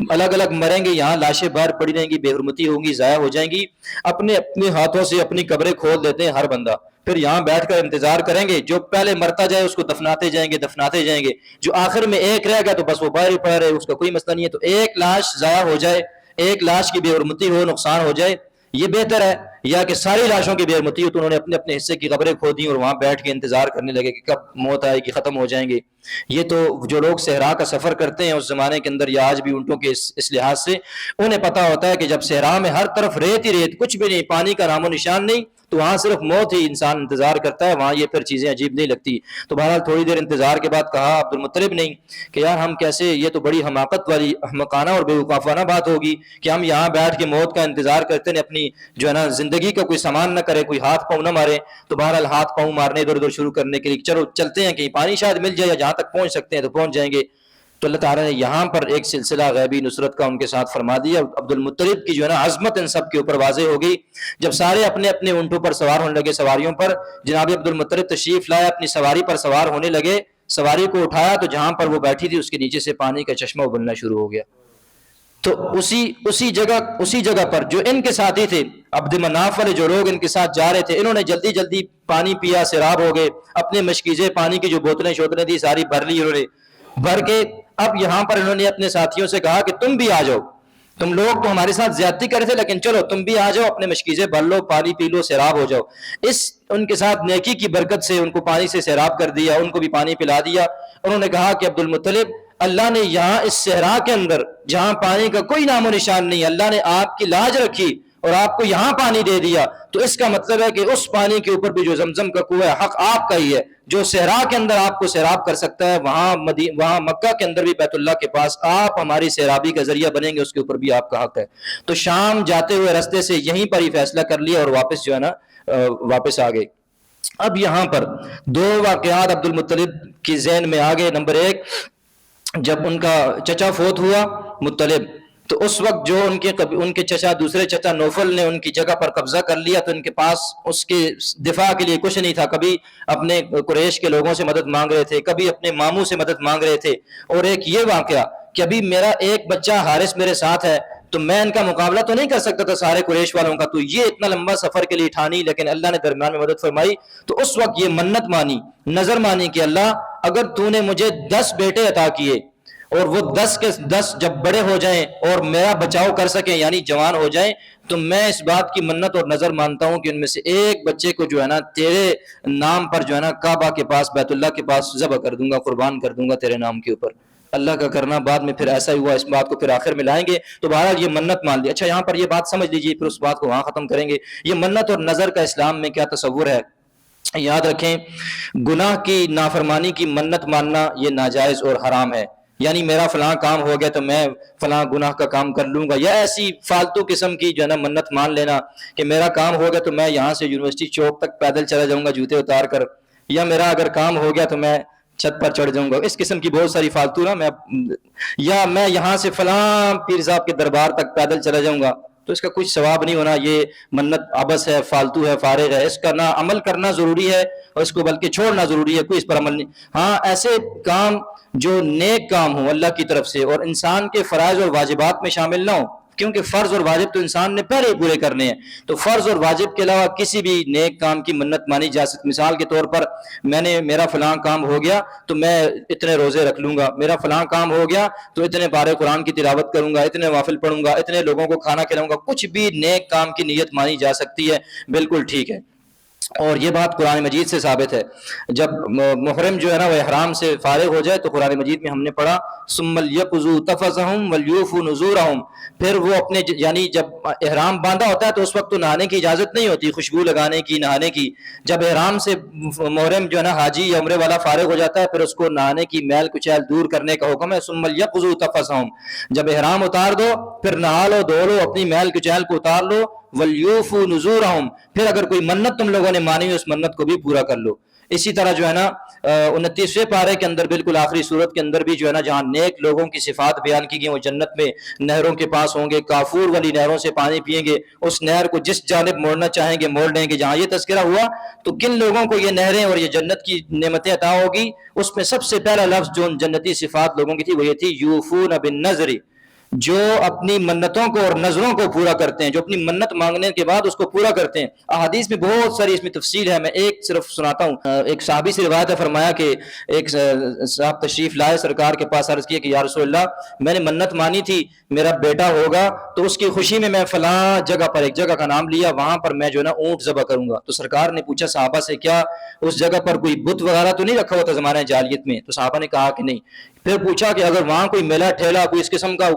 الگ الگ مریں گے، یہاں لاشیں باہر پڑی رہیں گی، بے حرمتی ہوں گی، ضائع ہو جائیں گی، اپنے اپنے ہاتھوں سے اپنی قبریں کھول دیتے ہیں ہر بندہ، پھر یہاں بیٹھ کر انتظار کریں گے، جو پہلے مرتا جائے اس کو دفناتے جائیں گے، جو آخر میں ایک رہ گیا تو بس وہ باہر ہی پڑا رہے، اس کا کوئی مسئلہ نہیں ہے، تو ایک لاش ضائع ہو جائے، ایک لاش کی بے حرمتی ہو، نقصان ہو جائے، یہ بہتر ہے، یا کہ ساری لاشوں کی بے حرمتی ہو۔ تو انہوں نے اپنے اپنے حصے کی قبریں کھودیں اور وہاں بیٹھ کے انتظار کرنے لگے کہ کب موت آئے گی، ختم ہو جائیں گے۔ یہ تو جو لوگ صحرا کا سفر کرتے ہیں اس زمانے کے اندر یا آج بھی اونٹوں کے اس لحاظ سے انہیں پتہ ہوتا ہے کہ جب صحرا میں ہر طرف ریت ہی ریت، کچھ بھی نہیں، پانی کا نام و نشان نہیں، تو وہاں صرف موت ہی انسان انتظار کرتا ہے، وہاں یہ پھر چیزیں عجیب نہیں لگتی۔ تو بہرحال تھوڑی دیر انتظار کے بعد کہا عبد المطلب نے کہ یار ہم کیسے، یہ تو بڑی حماقت والی احمقانہ اور بیوقوفانہ بات ہوگی کہ ہم یہاں بیٹھ کے موت کا انتظار کرتے ہیں، اپنی جو ہے نا زندگی کا کوئی سامان نہ کرے، کوئی ہاتھ پاؤں نہ مارے۔ تو بہرحال ہاتھ پاؤں مارنے ادھر ادھر شروع کرنے کے لیے چلو چلتے ہیں، کہیں پانی شاید مل جائے، یا جہاں تک پہنچ سکتے ہیں تو پہنچ جائیں گے۔ تو اللہ تعالیٰ نے یہاں پر ایک سلسلہ غیبی نصرت کا ان کے ساتھ فرما دیا۔ عبد المطلب کی جو ہے نا عظمت ان سب کے اوپر واضح ہو گئی۔ جب سارے اپنے اپنے اونٹوں پر سوار ہونے لگے، سواریوں پر، جناب عبد المطلب تشریف لائے، اپنی سواری پر سوار ہونے لگے، سواری کو اٹھایا تو جہاں پر وہ بیٹھی تھی اس کے نیچے سے پانی کا چشمہ ابلنا شروع ہو گیا۔ تو اسی جگہ پر جو ان کے ساتھی تھے، عبد مناف والے جو لوگ ان کے ساتھ جا رہے تھے، انہوں نے جلدی جلدی پانی پیا، سیراب ہو گئے، اپنے مشکیزیں پانی کی جو بوتلیں شوتلیں تھی ساری بھر لی انہوں نے، بھر کے اب یہاں پر انہوں نے اپنے ساتھیوں سے کہا کہ تم بھی آ جاؤ، تم لوگ تو ہمارے ساتھ زیادتی کر رہے تھے لیکن چلو تم بھی آ جاؤ، اپنے مشکیزیں بھر لو، پانی پی لو، سیراب ہو جاؤ۔ ان کے ساتھ نیکی کی برکت سے ان کو پانی سے سیراب کر دیا، ان کو بھی پانی پلا دیا۔ انہوں نے کہا کہ عبد المطلب، اللہ نے یہاں اس صحرا کے اندر جہاں پانی کا کوئی نام و نشان نہیں، اللہ نے آپ کی لاج رکھی اور آپ کو یہاں پانی دے دیا، تو اس کا مطلب ہے کہ اس پانی کے اوپر بھی جو زمزم کا کنواں ہے، حق آپ کا ہی ہے، جو صحرا کے اندر آپ کو سیراب کر سکتا ہے، وہاں مکہ کے اندر بھی بیت اللہ کے پاس آپ ہماری سیرابی کا ذریعہ بنیں گے، اس کے اوپر بھی آپ کا حق ہے۔ تو شام جاتے ہوئے رستے سے یہیں پر ہی فیصلہ کر لیا اور واپس جو ہے نا واپس آ گئے۔ اب یہاں پر دو واقعات عبد المطلب کی ذہن میں آ گئے۔ نمبر ایک، جب ان کا چچا فوت ہوا مطلب، تو اس وقت جو ان کے چچا، دوسرے چچا نوفل نے ان کی جگہ پر قبضہ کر لیا، تو ان کے پاس اس کے دفاع کے لیے کچھ نہیں تھا، کبھی اپنے قریش کے لوگوں سے مدد مانگ رہے تھے، کبھی اپنے ماموں سے مدد مانگ رہے تھے، اور ایک یہ واقعہ کہ ابھی میرا ایک بچہ حارث میرے ساتھ ہے، تو میں ان کا مقابلہ تو نہیں کر سکتا تھا سارے قریش والوں کا، تو یہ اتنا لمبا سفر کے لیے ٹھانی، لیکن اللہ نے درمیان میں مدد فرمائی۔ تو اس وقت یہ منت مانی، نظر مانی کہ اللہ اگر تو نے مجھے 10 بیٹے عطا کیے اور وہ 10 کے 10 جب بڑے ہو جائیں اور میرا بچاؤ کر سکیں، یعنی جوان ہو جائیں، تو میں اس بات کی منت اور نظر مانتا ہوں کہ ان میں سے ایک بچے کو جو ہے نا تیرے نام پر جو ہے نا کعبہ کے پاس، بیت اللہ کے پاس ذبح کر دوں گا، قربان کر دوں گا تیرے نام کے اوپر۔ اللہ کا کرنا، بعد میں پھر ایسا ہی ہوا، اس بات کو پھر آخر میں لائیں گے۔ تو بہرحال یہ منت مان لی۔ اچھا یہاں پر یہ بات سمجھ لیجیے، پھر اس بات کو وہاں ختم کریں گے۔ یہ منت اور نظر کا اسلام میں کیا تصور ہے؟ یاد رکھیں، گناہ کی نافرمانی کی منت ماننا یہ ناجائز اور حرام ہے، یعنی میرا فلاں کام ہو گیا تو میں فلاں گناہ کا کام کر لوں گا، یا ایسی فالتو قسم کی جو ہے نا منت مان لینا کہ میرا کام ہو گیا تو میں یہاں سے یونیورسٹی چوک تک پیدل چلا جاؤں گا جوتے اتار کر، یا میرا اگر کام ہو گیا تو میں چھت پر چڑھ جاؤں گا، اس قسم کی بہت ساری فالتو نا، یا میں یہاں سے فلاں پیر صاحب کے دربار تک پیدل چلا جاؤں گا، تو اس کا کچھ ثواب نہیں ہونا، یہ منت عبث ہے، فالتو ہے، فارغ ہے، اس کا نہ عمل کرنا ضروری ہے اور اس کو بلکہ چھوڑنا ضروری ہے، کوئی اس پر عمل نہیں۔ ہاں ایسے کام جو نیک کام ہوں اللہ کی طرف سے اور انسان کے فرائض اور واجبات میں شامل نہ ہوں، کیونکہ فرض اور واجب تو انسان نے پہلے ہی پورے کرنے ہیں، تو فرض اور واجب کے علاوہ کسی بھی نیک کام کی منت مانی جا سکتی۔ مثال کے طور پر میرا فلاں کام ہو گیا تو میں اتنے روزے رکھ لوں گا، میرا فلاں کام ہو گیا تو اتنے پارے قرآن کی تلاوت کروں گا، اتنے وافل پڑھوں گا، اتنے لوگوں کو کھانا کھلاؤں گا، کچھ بھی نیک کام کی نیت مانی جا سکتی ہے، بالکل ٹھیک ہے۔ اور یہ بات قرآن مجید سے ثابت ہے. جب محرم جو ہے نا وہ احرام سے فارغ ہو جائے تو قرآن مجید میں ہم نے پڑھا ثم لیقضوا تفثهم وليوفوا نذورهم، پھر وہ اپنے یعنی جب احرام باندھا ہوتا ہے تو اس وقت تو نہانے کی اجازت نہیں ہوتی، خوشبو لگانے کی، نہانے کی. جب احرام سے محرم جو ہے نا حاجی یا عمرے والا فارغ ہو جاتا ہے پھر اس کو نہانے کی میل کچیل دور کرنے کا حکم ہے. ثم لیقضوا تفثهم، جب احرام اتار دو پھر نہا لو، دھو لو، اپنی میل کچیل کو اتار لو. وَلْيُوفُوا نُذُورَهُمْ، پھر اگر کوئی منت تم لوگوں نے مانی ہو اس منت کو بھی پورا کر لو. اسی طرح جو ہے نا 29ویں پارے کے اندر بالکل آخری صورت کے اندر بھی جو ہے نا جہاں نیک لوگوں کی صفات بیان کی گئی، وہ جنت میں نہروں کے پاس ہوں گے، کافور والی نہروں سے پانی پیئیں گے، اس نہر کو جس جانب موڑنا چاہیں گے موڑ لیں گے. جہاں یہ تذکرہ ہوا تو کن لوگوں کو یہ نہریں اور یہ جنت کی نعمتیں عطا ہوگی، اس میں سب سے پہلا لفظ جو جنتی صفات لوگوں کی تھی وہ یہ تھی یوفون بالنذر، جو اپنی منتوں کو اور نظروں کو پورا کرتے ہیں، جو اپنی منت مانگنے کے بعد اس کو پورا کرتے ہیں. احادیث میں بہت ساری اس میں تفصیل ہے، میں ایک صرف سناتا ہوں. ایک صحابی سے روایت ہے، فرمایا کہ ایک صاحب تشریف لائے سرکار کے پاس، عرض کیا کہ یا رسول اللہ میں نے منت مانی تھی میرا بیٹا ہوگا تو اس کی خوشی میں میں فلاں جگہ پر، ایک جگہ کا نام لیا، وہاں پر میں جو ہے نا اونٹ ذبح کروں گا. تو سرکار نے پوچھا صحابہ سے کیا اس جگہ پر کوئی بت وغیرہ تو نہیں رکھا ہوا تھا زمانہ جاہلیت میں؟ تو صحابہ نے کہا کہ نہیں. پھر پوچھا کہ اگر وہاں کوئی میلہ ٹھیلا کوئی اس قسم کا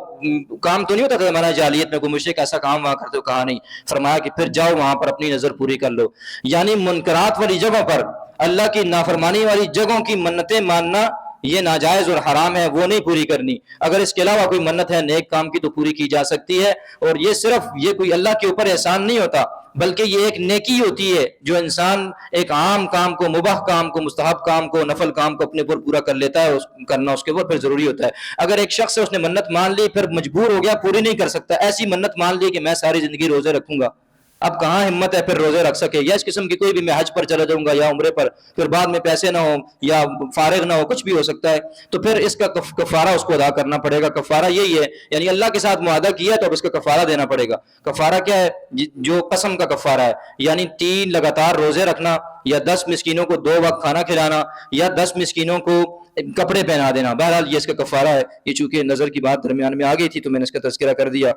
کام تو نہیں ہوتا تھا زمانہ جاہلیت میں، کوئی مشرک ایسا کام وہاں کرتے ہو؟ کہا نہیں. فرمایا کہ پھر جاؤ وہاں پر اپنی نظر پوری کر لو. یعنی منکرات والی جگہوں پر، اللہ کی نافرمانی والی جگہوں کی منتیں ماننا یہ ناجائز اور حرام ہے، وہ نہیں پوری کرنی. اگر اس کے علاوہ کوئی منت ہے نیک کام کی تو پوری کی جا سکتی ہے. اور یہ صرف یہ کوئی اللہ کے اوپر احسان نہیں ہوتا بلکہ یہ ایک نیکی ہوتی ہے جو انسان ایک عام کام کو، مباح کام کو، مستحب کام کو، نفل کام کو اپنے اوپر پورا کر لیتا ہے، کرنا اس کے اوپر پھر ضروری ہوتا ہے. اگر ایک شخص اس نے منت مان لی پھر مجبور ہو گیا پوری نہیں کر سکتا، ایسی منت مان لی کہ میں ساری زندگی روزے رکھوں گا، اب کہاں ہمت ہے پھر روزے رکھ سکے. یا اس قسم کی کوئی بھی میں حج پر چلا جاؤں گا یا عمرے پر، پھر بعد میں پیسے نہ ہوں یا فارغ نہ ہو، کچھ بھی ہو سکتا ہے، تو پھر اس کا کفارہ اس کو ادا کرنا پڑے گا. کفارہ یہی ہے، یعنی اللہ کے ساتھ معاہدہ کیا تو اب اس کا کفارہ دینا پڑے گا. کفارہ کیا ہے؟ جو قسم کا کفارہ ہے، یعنی 3 لگاتار روزے رکھنا، یا 10 مسکینوں کو 2 وقت کھانا کھلانا، یا 10 مسکینوں کو کپڑے پہنا دینا. بہرحال یہ اس کا کفارہ ہے. یہ چونکہ نظر کی بات درمیان میں آ گئی تھی تو میں نے اس کا تذکرہ کر دیا.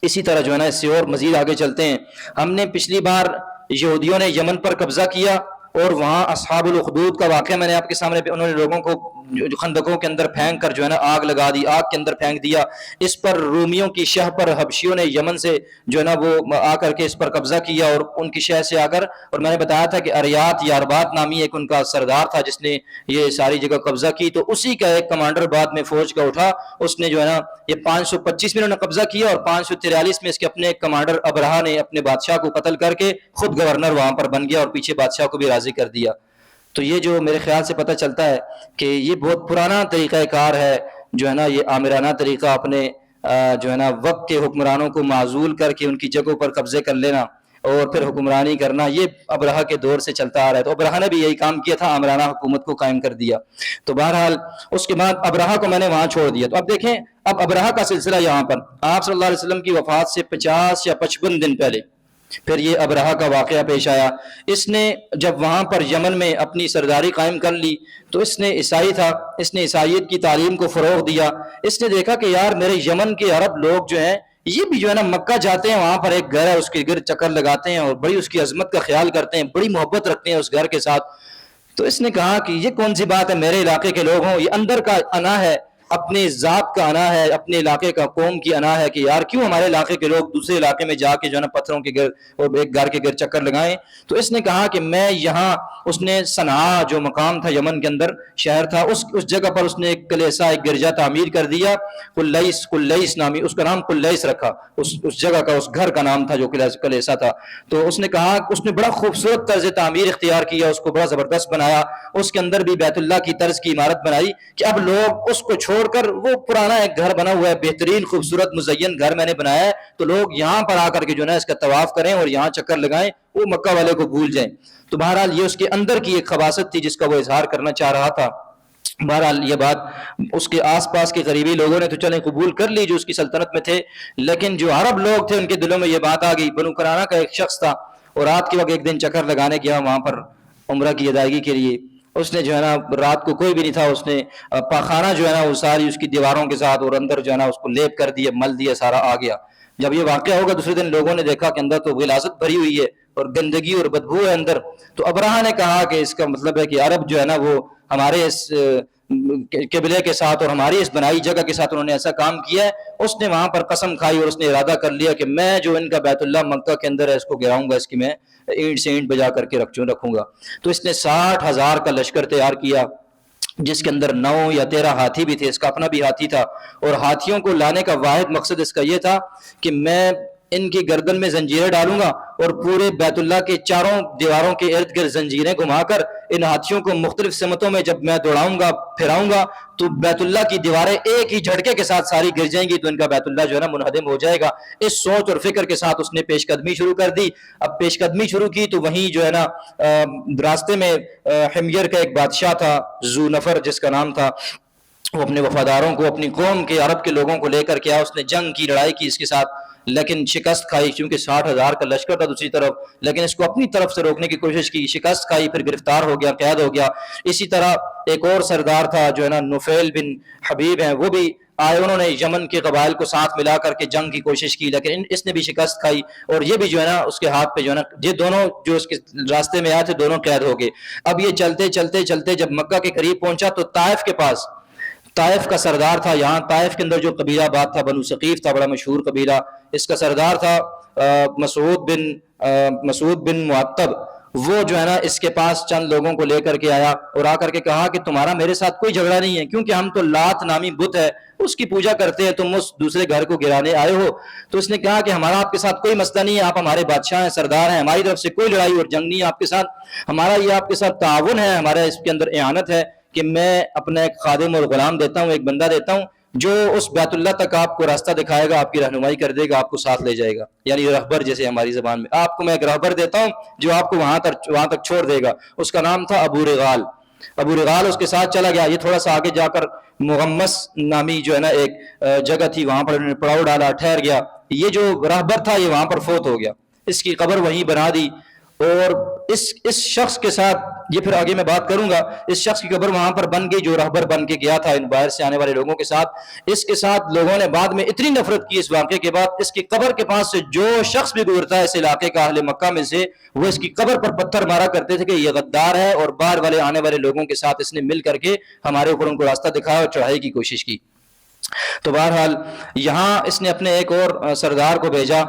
اسی طرح جو ہے نا اس سے اور مزید آگے چلتے ہیں. ہم نے پچھلی بار یہودیوں نے یمن پر قبضہ کیا اور وہاں اصحاب الاخدود کا واقعہ میں نے آپ کے سامنے، انہوں نے لوگوں کو خندقوں کے اندر پھینک کر جو ہے نا آگ لگا دی، آگ کے اندر پھینک دیا. اس پر رومیوں کی شہ پر حبشیوں نے یمن سے جو ہے نا وہ آ کر کے اس پر قبضہ کیا اور ان کی شہ سے آ کر، اور میں نے بتایا تھا کہ اریات یا اربات نامی ایک ان کا سردار تھا جس نے یہ ساری جگہ قبضہ کی، تو اسی کا ایک کمانڈر بعد میں فوج کا اٹھا، اس نے جو ہے نا یہ 525 میں انہوں نے قبضہ کیا اور 543 میں اس کے اپنے کمانڈر ابرہا نے اپنے بادشاہ کو قتل کر کے خود گورنر وہاں پر بن گیا اور پیچھے بادشاہ کو بھی راضی کر دیا. تو یہ جو میرے خیال سے پتہ چلتا ہے کہ یہ بہت پرانا طریقہ کار ہے جو ہے نا، یہ آمرانہ طریقہ اپنے جو ہے نا وقت کے حکمرانوں کو معزول کر کے ان کی جگہوں پر قبضے کر لینا اور پھر حکمرانی کرنا، یہ ابرہا کے دور سے چلتا آ رہا ہے. تو ابرہا نے بھی یہی کام کیا تھا، آمرانہ حکومت کو قائم کر دیا. تو بہرحال اس کے بعد ابرہا کو میں نے وہاں چھوڑ دیا. تو اب دیکھیں اب ابرہا کا سلسلہ یہاں پر آپ صلی اللہ علیہ وسلم کی وفات سے 50 یا 55 دن پہلے پھر یہ ابرہا کا واقعہ پیش آیا. اس نے جب وہاں پر یمن میں اپنی سرداری قائم کر لی تو اس نے عیسائی تھا، اس نے عیسائیت کی تعلیم کو فروغ دیا. اس نے دیکھا کہ یار میرے یمن کے عرب لوگ جو ہیں یہ بھی جو ہے نا مکہ جاتے ہیں، وہاں پر ایک گھر ہے اس کے گرد چکر لگاتے ہیں اور بڑی اس کی عظمت کا خیال کرتے ہیں، بڑی محبت رکھتے ہیں اس گھر کے ساتھ. تو اس نے کہا کہ یہ کون سی بات ہے میرے علاقے کے لوگ ہوں، یہ اندر کا انا ہے، اپنے ذات کا انا ہے، اپنے علاقے کا قوم کی انا ہے کہ یار کیوں ہمارے علاقے کے لوگ دوسرے علاقے میں جا کے جو ہے نا پتھروں کے گرد اور ایک گھر کے گرد چکر لگائیں. تو اس نے کہا کہ میں یہاں، اس نے صنعاء جو مقام تھا یمن کے اندر شہر تھا، اس جگہ پر اس نے ایک کلیسا، ایک گرجا تعمیر کر دیا. کلیس نامی، اس کا نام کلیس رکھا، اس جگہ کا، اس گھر کا نام تھا جو کلیسا تھا. تو اس نے کہا اس نے بڑا خوبصورت طرز تعمیر اختیار کیا، اس کو بڑا زبردست بنایا، اس کے اندر بھی بیت اللہ کی طرز کی عمارت بنائی کہ اب لوگ اس کو چھوڑ کر، وہ پرانا ایک گھر بنا ہوا ہے، بہترین خوبصورت مزین گھر میں نے بنایا ہے، تو لوگ یہاں پر آ کر کے جو ہے اس کا طواف کریں اور یہاں چکر لگائیں، وہ مکہ والے کو بھول جائیں. تو بہرحال یہ اس کے اندر کی ایک خباثت تھی جس کا وہ اظہار کرنا چاہ رہا تھا. بہرحال یہ بات اس کے آس پاس کے قریبی لوگوں نے تو چلیں قبول کر لی جو اس کی سلطنت میں تھے، لیکن جو عرب لوگ تھے ان کے دلوں میں یہ بات آ گئی. بنو کنانہ کا ایک شخص تھا اور رات کے وقت ایک دن چکر لگانے گیا وہاں پر عمرہ کی ادائیگی کے لیے. اس نے جو ہے نا رات کو کوئی بھی نہیں تھا، اس نے پاخانہ جو ہے نا وہ ساری اس کی دیواروں کے ساتھ اور اندر جو ہے نا اس کو لیپ کر دیا، مل دیا، سارا آ گیا. جب یہ واقعہ ہوگا دوسرے دن لوگوں نے دیکھا کہ اندر تو غلاظت بھری ہوئی ہے اور گندگی اور بدبو ہے اندر. تو ابرہہ نے کہا کہ اس کا مطلب ہے کہ عرب جو ہے نا وہ ہمارے اس قبلے کے ساتھ اور ہماری اس بنائی جگہ کے ساتھ انہوں نے ایسا کام کیا ہے. اس نے وہاں پر قسم کھائی اور اس نے ارادہ کر لیا کہ میں جو ان کا بیت اللہ مکہ کے اندر ہے اس کو گراؤں گا, اس کی میں اینٹ سے اینٹ بجا کر کے رکھوں گا. تو اس نے 60,000 کا لشکر تیار کیا, جس کے اندر 9 یا 13 ہاتھی بھی تھے, اس کا اپنا بھی ہاتھی تھا. اور ہاتھیوں کو لانے کا واحد مقصد اس کا یہ تھا کہ میں ان کی گردن میں زنجیریں ڈالوں گا اور پورے بیت اللہ کے چاروں دیواروں کے ارد گرد زنجیریں گھما کر ان ہاتھیوں کو مختلف سمتوں میں جب میں دوڑاؤں گا پھراؤں گا تو بیت اللہ کی دیواریں ایک ہی جھٹکے کے ساتھ ساری گر جائیں گی, تو ان کا بیت اللہ جو ہے نا منہدم ہو جائے گا. اس سوچ اور فکر کے ساتھ اس نے پیش قدمی شروع کر دی. اب پیش قدمی شروع کی تو وہیں جو ہے نا راستے میں حمیر کا ایک بادشاہ تھا ذو نفر جس کا نام تھا, وہ اپنے وفاداروں کو اپنی قوم کے عرب کے لوگوں کو لے کر کے آیا. اس نے جنگ کی, لڑائی کی اس کے ساتھ, لیکن شکست کھائی کیونکہ 60,000 کا لشکر تھا دوسری طرف, لیکن اس کو اپنی طرف سے روکنے کی کوشش کی, شکست کھائی, پھر گرفتار ہو گیا, قید ہو گیا. اسی طرح ایک اور سردار تھا جو ہے نا نفیل بن حبیب ہیں, وہ بھی آئے, انہوں نے یمن کے قبائل کو ساتھ ملا کر کے جنگ کی کوشش کی, لیکن اس نے بھی شکست کھائی اور یہ بھی جو ہے نا اس کے ہاتھ پہ جو ہے نا یہ دونوں جو اس کے راستے میں آئے تھے دونوں قید ہو گئے. اب یہ چلتے چلتے چلتے جب مکہ کے قریب پہنچا تو طائف کے پاس, طائف کا سردار تھا, یہاں طائف کے اندر جو قبیلہ آباد تھا بنو ثقیف تھا, بڑا مشہور قبیلہ, اس کا سردار تھا مسعود بن معتب. وہ جو ہے نا اس کے پاس چند لوگوں کو لے کر کے آیا اور آ کر کے کہا کہ تمہارا میرے ساتھ کوئی جھگڑا نہیں ہے, کیونکہ ہم تو لات نامی بت ہے اس کی پوجا کرتے ہیں, تم اس دوسرے گھر کو گرانے آئے ہو. تو اس نے کہا کہ ہمارا آپ کے ساتھ کوئی مسئلہ نہیں ہے, آپ ہمارے بادشاہ ہیں, سردار ہیں, ہماری طرف سے کوئی لڑائی اور جنگ نہیں ہے آپ کے ساتھ, ہمارا یہ آپ کے ساتھ تعاون ہے, ہمارا اس کے اندر اعانت ہے کہ میں اپنا ایک خادم اور غلام دیتا ہوں, ایک بندہ دیتا ہوں جو اس بیت اللہ تک آپ کو راستہ دکھائے گا, آپ کی رہنمائی کر دے گا, آپ کو ساتھ لے جائے گا, یعنی رہبر جیسے ہماری زبان میں, آپ کو میں ایک رہبر دیتا ہوں جو آپ کو وہاں تک چھوڑ دے گا. اس کا نام تھا ابو رغال. ابو رغال اس کے ساتھ چلا گیا. یہ تھوڑا سا آگے جا کر مغمس نامی جو ہے نا ایک جگہ تھی, وہاں پر انہوں نے پڑاؤ ڈالا, ٹھہر گیا. یہ جو رہبر تھا یہ وہاں پر فوت ہو گیا, اس کی قبر وہیں بنا دی. اور اس شخص کے ساتھ, یہ پھر آگے میں بات کروں گا, اس شخص کی قبر وہاں پر بن گئی جو رہبر بن کے گیا تھا ان باہر سے آنے والے لوگوں کے ساتھ. اس کے ساتھ لوگوں نے بعد میں اتنی نفرت کی اس واقعے کے بعد, اس کی قبر کے پاس سے جو شخص بھی گزرتا ہے اس علاقے کا اہل مکہ میں سے, وہ اس کی قبر پر پتھر مارا کرتے تھے کہ یہ غدار ہے اور باہر والے آنے والے لوگوں کے ساتھ اس نے مل کر کے ہمارے اوپر ان کو راستہ دکھایا اور چڑھائی کی کوشش کی. تو بہرحال یہاں اس نے اپنے ایک اور سردار کو بھیجا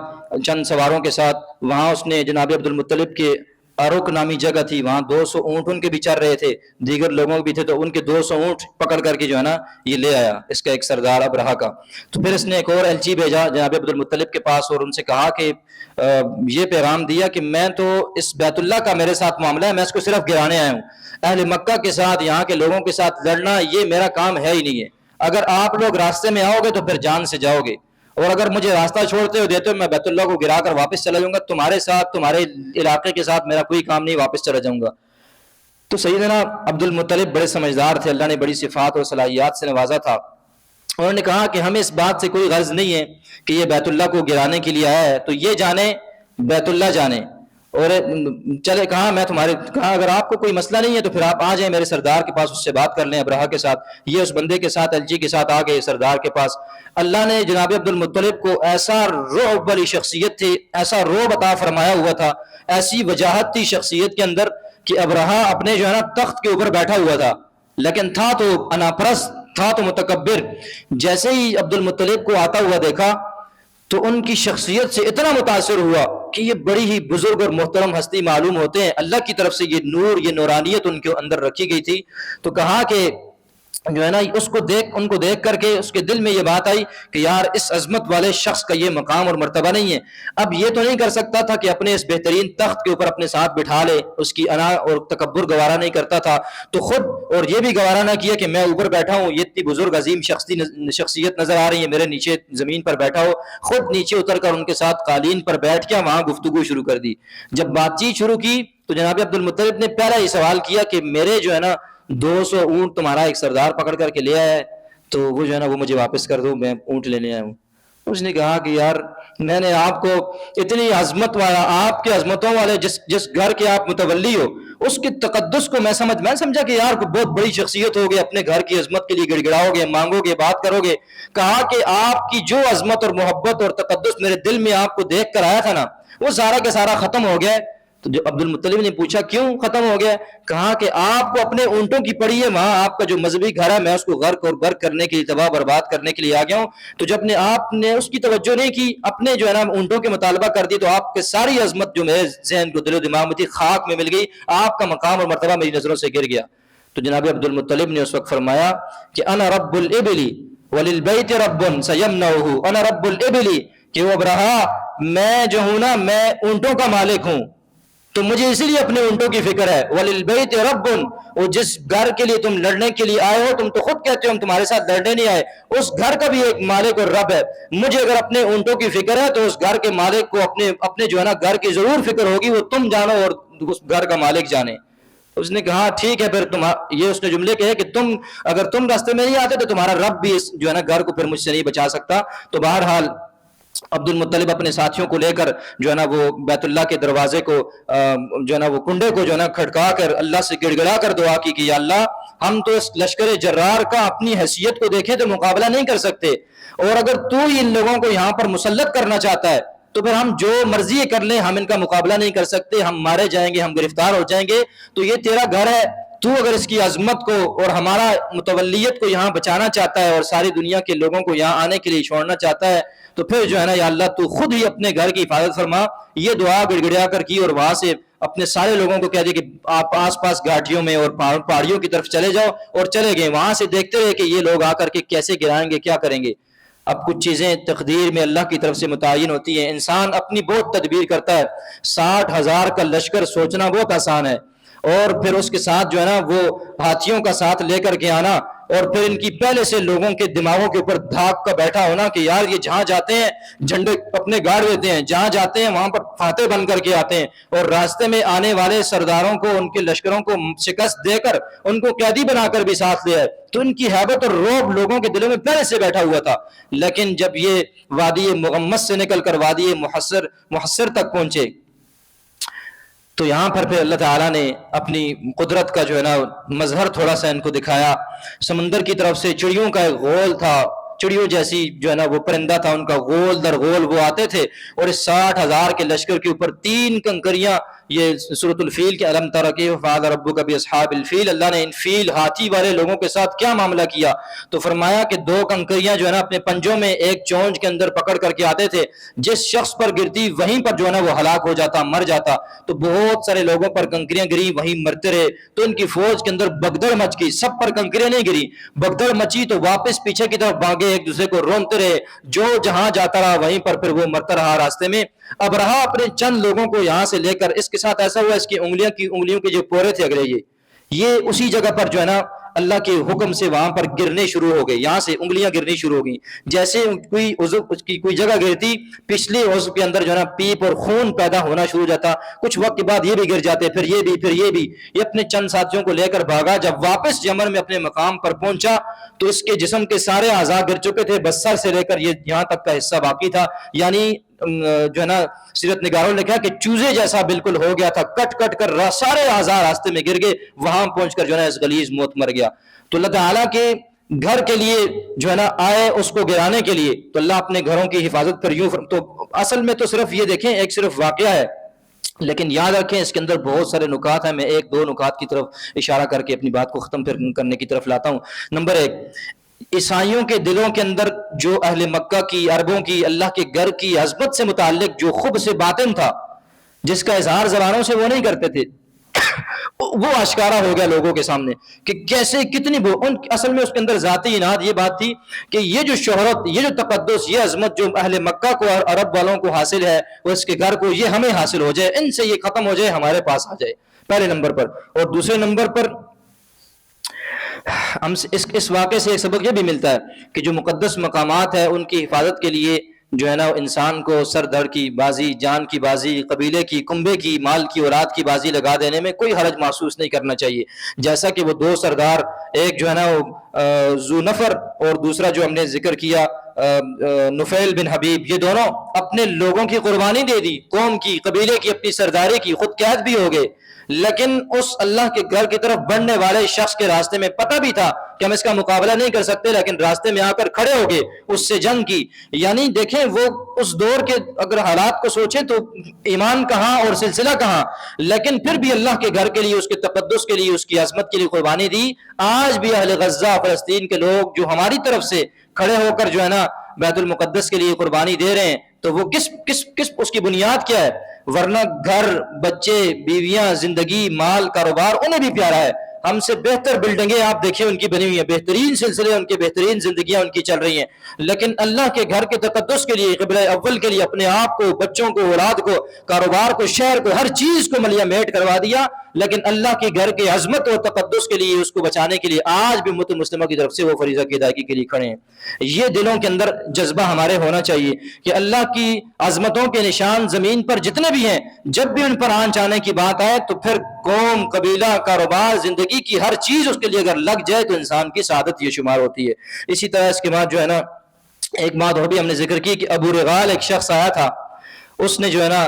چند سواروں کے ساتھ. وہاں اس نے جناب عبد المطلب کے اروک نامی جگہ تھی, وہاں 200 اونٹ ان کے بھی چر رہے تھے, دیگر لوگوں بھی تھے, تو ان کے 200 اونٹ پکڑ کر کے جو ہے نا یہ لے آیا اس کا ایک سردار ابرہہ کا. تو پھر اس نے ایک اور ایلچی بھیجا جناب عبد المطلب کے پاس اور ان سے کہا کہ یہ پیغام دیا کہ میں تو اس بیت اللہ کا میرے ساتھ معاملہ ہے, میں اس کو صرف گرانے آیا ہوں, اہل مکہ کے ساتھ یہاں کے لوگوں کے ساتھ لڑنا یہ میرا کام ہے ہی نہیں ہے. اگر آپ لوگ راستے میں آؤ گے تو پھر جان سے جاؤ گے, اور اگر مجھے راستہ چھوڑتے ہو دیتے ہو میں بیت اللہ کو گرا کر واپس چلا جاؤں گا, تمہارے ساتھ تمہارے علاقے کے ساتھ میرا کوئی کام نہیں, واپس چلا جاؤں گا. تو سیدنا عبد المطلب بڑے سمجھدار تھے, اللہ نے بڑی صفات اور صلاحیات سے نوازا تھا. انہوں نے کہا کہ ہمیں اس بات سے کوئی غرض نہیں ہے کہ یہ بیت اللہ کو گرانے کے لیے آیا ہے, تو یہ جانے بیت اللہ جانے. اور چلے کہا میں تمہارے کہا اگر آپ کو کوئی مسئلہ نہیں ہے تو پھر آپ آ جائیں میرے سردار کے پاس, اس سے بات کر لیں ابرہہ کے ساتھ. یہ اس بندے کے ساتھ الجی کے ساتھ آ گئے سردار کے پاس. اللہ نے جناب عبد المطلب کو ایسا رعب والی شخصیت تھی, ایسا رعب عطا فرمایا ہوا تھا, ایسی وجاہت تھی شخصیت کے اندر کہ ابرہہ اپنے جو ہے نا تخت کے اوپر بیٹھا ہوا تھا, لیکن تھا تو انا پرست, تھا تو متکبر. جیسے ہی عبد المطلب کو آتا ہوا دیکھا تو ان کی شخصیت سے اتنا متاثر ہوا کہ یہ بڑی ہی بزرگ اور محترم ہستی معلوم ہوتے ہیں, اللہ کی طرف سے یہ نور یہ نورانیت ان کے اندر رکھی گئی تھی. تو کہا کہ جو ہے نا ان کو دیکھ کر کے اس کے دل میں یہ بات آئی کہ یار اس عظمت والے شخص کا یہ مقام اور مرتبہ نہیں ہے. اب یہ تو نہیں کر سکتا تھا کہ اپنے اس بہترین تخت کے اوپر اپنے ساتھ بٹھا لے, اس کی انا اور تکبر گوارا نہیں کرتا تھا, تو خود اور یہ بھی گوارا نہ کیا کہ میں اوپر بیٹھا ہوں, یہ اتنی بزرگ عظیم شخصیت نظر آ رہی ہے میرے نیچے زمین پر بیٹھا ہو. خود نیچے اتر کر ان کے ساتھ قالین پر بیٹھ کے وہاں گفتگو شروع کر دی. جب بات چیت شروع کی تو جناب عبد المطلب نے پہلا ہی سوال کیا کہ میرے جو ہے نا 200 اونٹ تمہارا ایک سردار پکڑ کر کے لے آیا ہے, تو وہ جو ہے نا وہ مجھے واپس کر دو, میں اونٹ لینے آیا ہوں. اس نے کہا کہ یار میں نے آپ کو اتنی عظمت والا, آپ کے عظمتوں والے جس گھر کے آپ متولی ہو اس کے تقدس کو میں سمجھا کہ یار بہت بڑی شخصیت ہوگی, اپنے گھر کی عظمت کے لیے گڑگڑاؤ گے, مانگو گے, بات کرو گے. کہا کہ آپ کی جو عظمت اور محبت اور تقدس میرے دل میں آپ کو دیکھ کر آیا تھا نا, وہ سارا کا سارا ختم ہو گیا. تو جو عبد المطلب نے پوچھا کیوں ختم ہو گیا؟ کہا کہ آپ کو اپنے اونٹوں کی پڑی ہے، وہاں آپ کا جو مذہبی گھر ہے میں اس کو غرق اور برق کرنے کے لیے، تباہ برباد کرنے کے لیے آ گیا ہوں۔ تو جب نے آپ نے اس کی توجہ نہیں کی، اپنے جو ہے نا اونٹوں کے مطالبہ کر دی، تو آپ کے ساری عظمت جو میرے ذہن کو دل و دماغ میں تھی خاک میں مل گئی، آپ کا مقام اور مرتبہ میری نظروں سے گر گیا۔ تو جناب عبد المطلب نے اس وقت فرمایا کہ انا رب الابل وللبیت رب سیمنعہ، انا رب الابل، کہ وہ ابرہا میں جو ہوں نا میں اونٹوں کا مالک ہوں، تو مجھے اسی لیے اپنے اونٹوں کی فکر ہے۔ وَلِلْبَيْتِ رَبٌ، وہ جس گھر کے لیے تم لڑنے کے لیے آئے ہو، تم تو خود کہتے ہو ہم تمہارے ساتھ لڑنے نہیں آئے، اس گھر کا بھی ایک مالک اور رب ہے۔ مجھے اگر اپنے اونٹوں کی فکر ہے تو اس گھر کے مالک کو اپنے جو ہے نا گھر کی ضرور فکر ہوگی، وہ تم جانو اور اس گھر کا مالک جانے۔ اس نے کہا ٹھیک ہے پھر یہ اس نے جملے کہے کہ اگر تم راستے میں نہیں آتے تو تمہارا رب بھی اس جو ہے نا گھر کو پھر مجھ سے نہیں بچا سکتا۔ تو بہرحال عبد المطلب اپنے ساتھیوں کو لے کر جو ہے نا وہ بیت اللہ کے دروازے کو جو ہے نا وہ کنڈے کو جو ہے نا کھڑکا کر اللہ سے گڑ گڑا کر دعا کی کہ یا اللہ ہم تو اس لشکر جرار کا اپنی حیثیت کو دیکھیں تو مقابلہ نہیں کر سکتے، اور اگر تو ان لوگوں کو یہاں پر مسلط کرنا چاہتا ہے تو پھر ہم جو مرضی کر لیں ہم ان کا مقابلہ نہیں کر سکتے، ہم مارے جائیں گے، ہم گرفتار ہو جائیں گے۔ تو یہ تیرا گھر ہے، تو اگر اس کی عظمت کو اور ہمارا متولیت کو یہاں بچانا چاہتا ہے اور ساری دنیا کے لوگوں کو یہاں آنے کے لیے چھوڑنا چاہتا ہے، تو پھر جو ہے نا یا اللہ تو خود ہی اپنے گھر کی حفاظت فرما۔ یہ دعا گڑ گڑیا کر کی اور وہاں سے اپنے سارے لوگوں کو کہہ دیا کہ آپ آس پاس گھاٹیوں میں اور پہاڑیوں کی طرف چلے جاؤ، اور چلے گئے۔ وہاں سے دیکھتے رہے کہ یہ لوگ آ کر کے کیسے گرائیں گے، کیا کریں گے۔ اب کچھ چیزیں تقدیر میں اللہ کی طرف سے متعین ہوتی ہیں، انسان اپنی بہت تدبیر کرتا ہے۔ 60,000 کا لشکر سوچنا بہت آسان ہے، اور پھر اس کے ساتھ جو ہے نا وہ ہاتھیوں کا ساتھ لے کر کے آنا، اور پھر ان کی پہلے سے لوگوں کے دماغوں کے اوپر دھاک کا بیٹھا ہونا کہ یار یہ جہاں جاتے ہیں جھنڈے اپنے گاڑ دیتے ہیں، جہاں جاتے ہیں وہاں پر فاتح بن کر کے آتے ہیں، اور راستے میں آنے والے سرداروں کو ان کے لشکروں کو شکست دے کر ان کو قیدی بنا کر بھی ساتھ لے آئے۔ تو ان کی ہیبت اور رعب لوگوں کے دلوں میں پہلے سے بیٹھا ہوا تھا۔ لیکن جب یہ وادی مغمس سے نکل کر وادی محصر تک پہنچے تو یہاں پر پھر اللہ تعالیٰ نے اپنی قدرت کا جو ہے نا مظہر تھوڑا سا ان کو دکھایا۔ سمندر کی طرف سے چڑیوں کا ایک غول تھا، چڑیوں جیسی جو ہے نا وہ پرندہ تھا، ان کا غول در غول وہ آتے تھے، اور اس 60,000 کے لشکر کے اوپر 3 کنکریاں، یہ سورۃ الفیل کے الم تر کیف فعل ربک باصحاب الفیل، اللہ نے ان فیل ہاتھی والے لوگوں کے ساتھ کیا معاملہ کیا۔ تو فرمایا کہ 2 کنکریاں جو ہے نا اپنے پنجوں میں ایک چونچ کے اندر پکڑ کر کے آتے تھے، جس شخص پر گرتی وہیں پر جو ہے نا وہ ہلاک ہو جاتا، مر جاتا۔ تو بہت سارے لوگوں پر کنکریاں گری، وہیں مرتے رہے۔ تو ان کی فوج کے اندر بگدڑ مچ گئی، سب پر کنکریاں نہیں گری، بگدڑ مچی تو واپس پیچھے کی طرف بھاگے، ایک دوسرے کو رونتے رہے، جو جہاں جاتا رہا وہیں پر پھر وہ مرتا رہا راستے میں۔ ابرہا اپنے چند لوگوں کو یہاں سے لے کر، اس کے ساتھ ایسا ہوا اس کی انگلیوں کے جو پورے تھے اگلے یہ اسی جگہ پر جو ہے نا اللہ کے حکم سے وہاں پر گرنے شروع ہو گئے، یہاں سے انگلیاں گرنی شروع ہو گئی۔ جیسے کوئی عضو کی کوئی جگہ گرتی، پچھلے عضو کے اندر جو ہے نا پیپ اور خون پیدا ہونا شروع ہو جاتا، کچھ وقت کے بعد یہ بھی گر جاتے، پھر یہ بھی۔ یہ اپنے چند ساتھیوں کو لے کر بھاگا، جب واپس یمن میں اپنے مقام پر پہنچا تو اس کے جسم کے سارے اعضاء گر چکے تھے، بس سر سے لے کر یہ یہاں تک کا حصہ باقی تھا، یعنی جو ہے نا سیرت نگاروں نے کہا کہ چوزے جیسا بالکل ہو گیا تھا، کٹ کر سارے اعضاء راستے میں گر گئے، وہاں پہنچ کر جو ہے نا اس غلیظ موت مر گیا۔ تو اللہ تعالیٰ کے گھر کے لیے جو ہے نا آئے اس کو گرانے کے لیے، تو اللہ اپنے گھروں کی حفاظت پر یوں تو اصل میں تو صرف یہ دیکھیں ایک صرف واقعہ ہے، لیکن یاد رکھیں اس کے اندر بہت سارے نکات ہیں۔ میں 1-2 نکات کی طرف اشارہ کر کے اپنی بات کو ختم کرنے کی طرف لاتا ہوں۔ نمبر 1، عیسائیوں کے دلوں کے اندر جو اہل مکہ کی، عربوں کی، اللہ کے گھر کی عظمت سے متعلق جو خب سے باطن تھا، جس کا اظہار زبانوں سے وہ نہیں کرتے تھے، وہ آشکارا ہو گیا لوگوں کے سامنے کہ کیسے کتنی اصل میں اس کے اندر ذاتی اناد یہ بات تھی کہ یہ جو شہرت، یہ جو تقدس، یہ عظمت جو اہل مکہ کو اور عرب والوں کو حاصل ہے، وہ اس کے گھر کو یہ ہمیں حاصل ہو جائے، ان سے یہ ختم ہو جائے، ہمارے پاس آ جائے، پہلے نمبر پر۔ اور دوسرے نمبر پر ہم اس واقعے سے ایک سبق یہ بھی ملتا ہے کہ جو مقدس مقامات ہیں ان کی حفاظت کے لیے جو ہے نا انسان کو سر دھڑ کی بازی، جان کی بازی، قبیلے کی، کنبے کی، مال کی، اولاد کی بازی لگا دینے میں کوئی حرج محسوس نہیں کرنا چاہیے۔ جیسا کہ وہ 2 سردار، ایک جو ہے نا ذو نفر اور دوسرا جو ہم نے ذکر کیا نفیل بن حبیب، یہ دونوں اپنے لوگوں کی قربانی دے دی، قوم کی، قبیلے کی، اپنی سرداری کی، خود قید بھی ہو گئے، لیکن اس اللہ کے گھر کی طرف بڑھنے والے شخص کے راستے میں پتہ بھی تھا کہ ہم اس کا مقابلہ نہیں کر سکتے، لیکن راستے میں آ کر کھڑے ہو گئے، اس سے جنگ کی. یعنی دیکھیں وہ اس دور کے اگر حالات کو سوچیں تو ایمان کہاں اور سلسلہ کہاں، لیکن پھر بھی اللہ کے گھر کے لیے، اس کے تقدس کے لیے، اس کی عظمت کے لیے قربانی دی. آج بھی اہل غزہ فلسطین کے لوگ جو ہماری طرف سے کھڑے ہو کر جو ہے نا بیت المقدس کے لیے قربانی دے رہے ہیں، تو وہ کس کس کس اس کی بنیاد کیا ہے؟ ورنہ گھر، بچے، بیویاں، زندگی، مال، کاروبار انہیں بھی پیارا ہے. ہم سے بہتر بلڈنگیں آپ دیکھیں ان کی بنی ہوئی ہیں، بہترین سلسلے ان کے، بہترین زندگیاں ان کی چل رہی ہیں، لیکن اللہ کے گھر کے تقدس کے لیے، قبلہ اول کے لیے اپنے آپ کو، بچوں کو، اولاد کو، کاروبار کو، شہر کو، ہر چیز کو ملیا میٹ کروا دیا. لیکن اللہ کے گھر کے عظمت اور تقدس کے لیے، اس کو بچانے کے لیے آج بھی امت مسلمہ کی طرف سے وہ فریضہ کی ادائیگی کے لیے کھڑے ہیں. یہ دلوں کے اندر جذبہ ہمارے ہونا چاہیے کہ اللہ کی عظمتوں کے نشان زمین پر جتنے بھی ہیں، جب بھی ان پر آنچ آنے کی بات آئے تو پھر قوم، قبیلہ، کاروبار، زندگی کی ہر چیز اس کے لیے اگر لگ جائے تو انسان کی سعادت یہ شمار ہوتی ہے. اسی طرح اس کے بعد جو ہے نا ایک بات اور بھی ہم نے ذکر کی کہ ابو رغال ایک شخص آیا تھا، اس نے جو ہے نا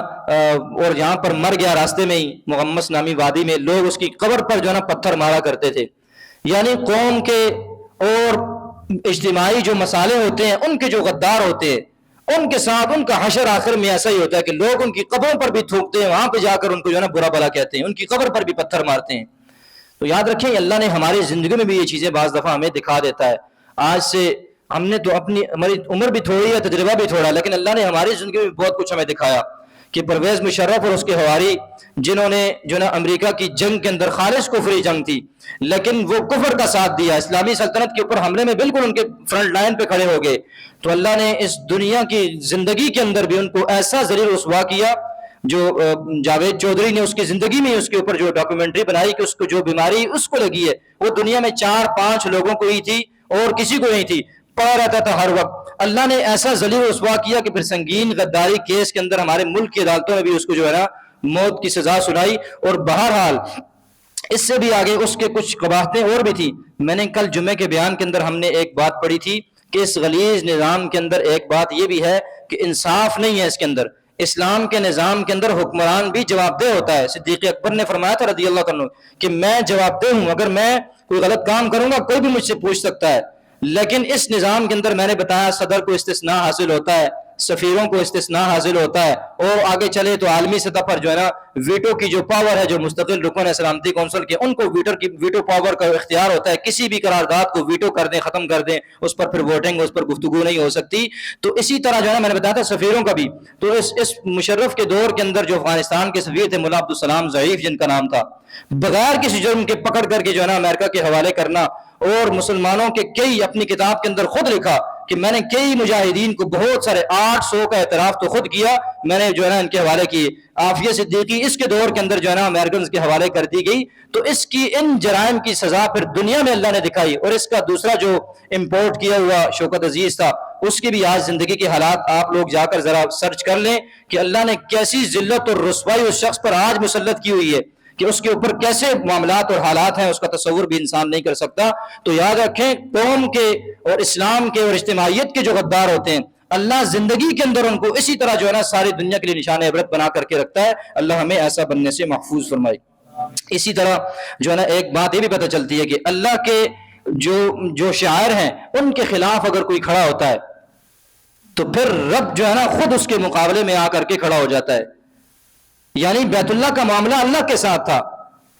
اور یہاں پر مر گیا راستے میں ہی، مغمس نامی وادی میں. لوگ اس کی قبر پر جو ہے نا پتھر مارا کرتے تھے. یعنی قوم کے اور اجتماعی جو مسائل ہوتے ہیں، ان کے جو غدار ہوتے ہیں، ان کے ساتھ ان کا حشر آخر میں ایسا ہی ہوتا ہے کہ لوگ ان کی قبروں پر بھی تھوکتے ہیں، وہاں پہ جا کر ان کو جو ہے نا برا بھلا کہتے ہیں، ان کی قبر پر بھی پتھر مارتے ہیں. تو یاد رکھیں اللہ نے ہماری زندگی میں بھی یہ چیزیں بعض دفعہ ہمیں دکھا دیتا ہے. آج سے ہم نے تو ہماری عمر بھی تھوڑی ہے، تجربہ بھی تھوڑا، لیکن اللہ نے ہماری زندگی میں بہت کچھ ہمیں دکھایا کہ پرویز مشرف اور اس کے حواری جنہوں نے جو نا امریکہ کی جنگ کے اندر خالص کفری جنگ تھی، لیکن وہ کفر کا ساتھ دیا، اسلامی سلطنت کے اوپر حملے میں بالکل ان کے فرنٹ لائن پہ کھڑے ہو گئے. تو اللہ نے اس دنیا کی زندگی کے اندر بھی ان کو ایسا ذلیل رسوا کیا. جو جاوید چودھری نے اس کی زندگی میں اس کے اوپر جو ڈاکیومنٹری بنائی کہ اس کو جو بیماری اس کو لگی ہے وہ دنیا میں 4-5 لوگوں کو ہی تھی اور کسی کو نہیں تھی، پڑا رہتا تھا ہر وقت. اللہ نے ایسا ذلیل رسوا کیا کہ پھر سنگین غداری کیس کے اندر ہمارے ملک کی عدالتوں میں بھی اس کو جو ہے نا موت کی سزا سنائی. اور بہرحال اس سے بھی آگے اس کے کچھ قباحتیں اور بھی تھی. میں نے کل جمعے کے بیان کے اندر ہم نے ایک بات پڑھی تھی کہ اس غلیظ نظام کے اندر ایک بات یہ بھی ہے کہ انصاف نہیں ہے اس کے اندر. اسلام کے نظام کے اندر حکمران بھی جواب دہ ہوتا ہے. صدیق اکبر نے فرمایا تھا رضی اللہ عنہ کہ میں جواب دہ ہوں، اگر میں کوئی غلط کام کروں گا کوئی بھی مجھ سے پوچھ سکتا ہے. لیکن اس نظام کے اندر میں نے بتایا صدر کو استثناء حاصل ہوتا ہے، سفیروں کو استثناء حاصل ہوتا ہے، اور آگے چلے تو عالمی سطح پر جو ہے نا ویٹو کی جو پاور ہے، جو مستقل رکن ہے سلامتی کونسل کے، ان کو ویٹو پاور کا اختیار ہوتا ہے. کسی بھی قرارداد کو ویٹو کر دیں، ختم کر دیں، اس پر پھر ووٹنگ، اس پر گفتگو نہیں ہو سکتی. تو اسی طرح جو ہے نا میں نے بتایا تھا سفیروں کا بھی. تو اس مشرف کے دور کے اندر جو افغانستان کے سفیر تھے مولا عبدالسلام ضعیف جن کا نام تھا، بغیر کسی جرم کے پکڑ کر کے جو ہے نا امریکہ کے حوالے کرنا، اور مسلمانوں کے کئی اپنی کتاب کے اندر خود لکھا کہ میں نے کئی مجاہدین کو بہت سارے 800 کا اعتراف تو خود کیا، میں نے جو ہے نا ان کے حوالے کیے. عافیہ صدیقی اس کے دور کے اندر جو ہے نا امریکنز کے حوالے کر دی گئی. تو اس کی ان جرائم کی سزا پھر دنیا میں اللہ نے دکھائی. اور اس کا دوسرا جو امپورٹ کیا ہوا شوکت عزیز تھا، اس کی بھی آج زندگی کے حالات آپ لوگ جا کر ذرا سرچ کر لیں کہ اللہ نے کیسی ذلت اور رسوائی اس شخص پر آج مسلط کی ہوئی ہے کہ اس کے اوپر کیسے معاملات اور حالات ہیں، اس کا تصور بھی انسان نہیں کر سکتا. تو یاد رکھیں قوم کے اور اسلام کے اور اجتماعیت کے جو غدار ہوتے ہیں، اللہ زندگی کے اندر ان کو اسی طرح جو ہے نا ساری دنیا کے لیے نشان عبرت بنا کر کے رکھتا ہے. اللہ ہمیں ایسا بننے سے محفوظ فرمائے. اسی طرح جو ہے نا ایک بات یہ بھی پتہ چلتی ہے کہ اللہ کے جو شاعر ہیں ان کے خلاف اگر کوئی کھڑا ہوتا ہے تو پھر رب جو ہے نا خود اس کے مقابلے میں آ کر کے کھڑا ہو جاتا ہے. یعنی بیت اللہ کا معاملہ اللہ کے ساتھ تھا،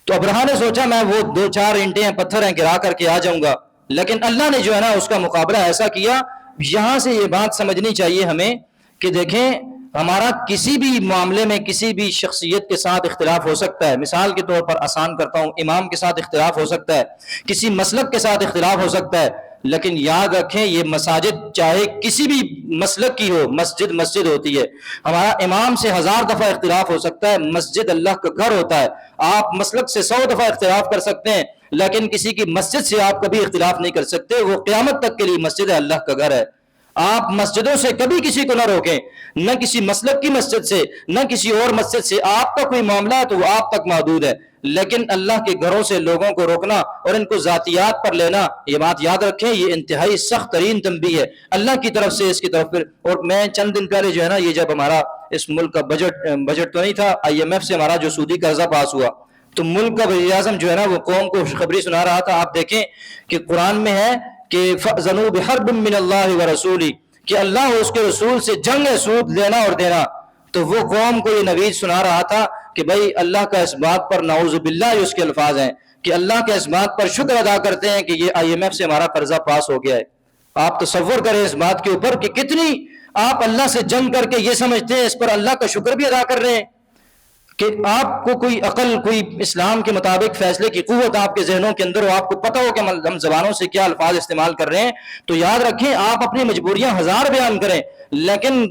تو ابرہا نے سوچا میں وہ 2-4 اینٹیں ہیں، پتھر ہیں، گرا کر کے آ جاؤں گا، لیکن اللہ نے جو ہے نا اس کا مقابلہ ایسا کیا. یہاں سے یہ بات سمجھنی چاہیے ہمیں کہ دیکھیں ہمارا کسی بھی معاملے میں کسی بھی شخصیت کے ساتھ اختلاف ہو سکتا ہے. مثال کے طور پر آسان کرتا ہوں، امام کے ساتھ اختلاف ہو سکتا ہے، کسی مسلک کے ساتھ اختلاف ہو سکتا ہے، لیکن یاد رکھیں یہ مساجد چاہے کسی بھی مسلک کی ہو، مسجد مسجد ہوتی ہے. ہمارا امام سے 1000 دفعہ اختلاف ہو سکتا ہے، مسجد اللہ کا گھر ہوتا ہے. آپ مسلک سے 100 دفعہ اختلاف کر سکتے ہیں، لیکن کسی کی مسجد سے آپ کبھی اختلاف نہیں کر سکتے. وہ قیامت تک کے لیے مسجد اللہ کا گھر ہے. آپ مسجدوں سے کبھی کسی کو نہ روکیں، نہ کسی مسلک کی مسجد سے، نہ کسی اور مسجد سے. آپ کا کوئی معاملہ ہے تو وہ آپ تک محدود ہے، لیکن اللہ کے گھروں سے لوگوں کو روکنا اور ان کو ذاتیات پر لینا، یہ بات یاد رکھیں یہ انتہائی سخت ترین تنبیہ ہے اللہ کی طرف سے اس کی طرف. پھر اور میں چند دن پہلے جو ہے نا یہ جب ہمارا اس ملک کا بجٹ تو نہیں تھا، IMF سے ہمارا جو سودی قرضہ پاس ہوا تو ملک کا وزیر اعظم جو ہے نا وہ قوم کو خوشخبری سنا رہا تھا. آپ دیکھیں کہ قرآن میں ہے کہ فَأْذَنُوا بِحَرْبٍ مِّنَ اللَّهِ وَرَسُولِهِ کہ اللہ اور اس کے رسول سے جنگ ہے، سود لینا اور دینا. تو وہ قوم کو یہ نوید سنا رہا تھا کہ بھائی اللہ کا اس بات پر نعوذ باللہ اس کے الفاظ ہیں کہ اللہ کے اس بات پر شکر ادا کرتے ہیں کہ یہ IMF سے ہمارا قرضہ پاس ہو گیا ہے. آپ تصور کریں اس بات کے اوپر کہ کتنی آپ اللہ سے جنگ کر کے یہ سمجھتے ہیں اس پر اللہ کا شکر بھی ادا کر رہے ہیں کہ آپ کو کوئی عقل، کوئی اسلام کے مطابق فیصلے کی قوت آپ کے ذہنوں کے اندر ہو، آپ کو پتہ ہو کہ ہم زبانوں سے کیا الفاظ استعمال کر رہے ہیں. تو یاد رکھیں آپ اپنی مجبوریاں ہزار بیان کریں، لیکن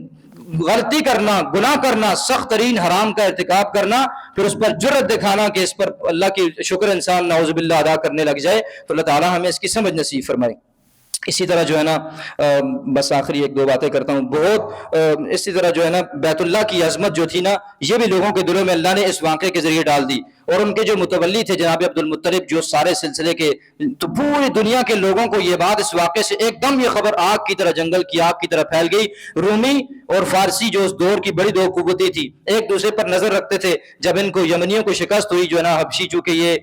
غلطی کرنا، گناہ کرنا، سخت ترین حرام کا ارتکاب کرنا، پھر اس پر جرت دکھانا کہ اس پر اللہ کی شکر انسان نعوذ باللہ ادا کرنے لگ جائے، تو اللہ تعالیٰ ہمیں اس کی سمجھ نصیب فرمائے. اسی طرح جو ہے نا بس آخری ایک دو باتیں کرتا ہوں بہت. اسی طرح جو ہے نا بیت اللہ کی عظمت جو تھی نا، یہ بھی لوگوں کے دلوں میں اللہ نے اس واقعے کے ذریعے ڈال دی. اور ان کے جو متولی تھے جناب عبد المطلب، جو سارے سلسلے کے، تو پوری دنیا کے لوگوں کو یہ بات اس واقعے سے ایک دم یہ خبر آگ کی طرح، جنگل کی آگ کی طرح پھیل گئی. رومی اور فارسی جو اس دور کی بڑی دو قوتیں تھی، ایک دوسرے پر نظر رکھتے تھے. جب ان کو یمنیوں کو شکست ہوئی جو ہے نا حبشی، چونکہ یہ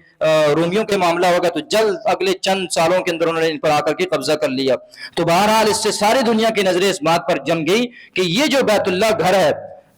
رومیوں کے معاملہ ہوگا، تو جلد اگلے چند سالوں کے اندر انہوں نے ان پر آ کر کے قبضہ کر لیا. تو بہرحال اس سے ساری دنیا کی نظریں اس بات پر جم گئی کہ یہ جو بیت اللہ گھر ہے،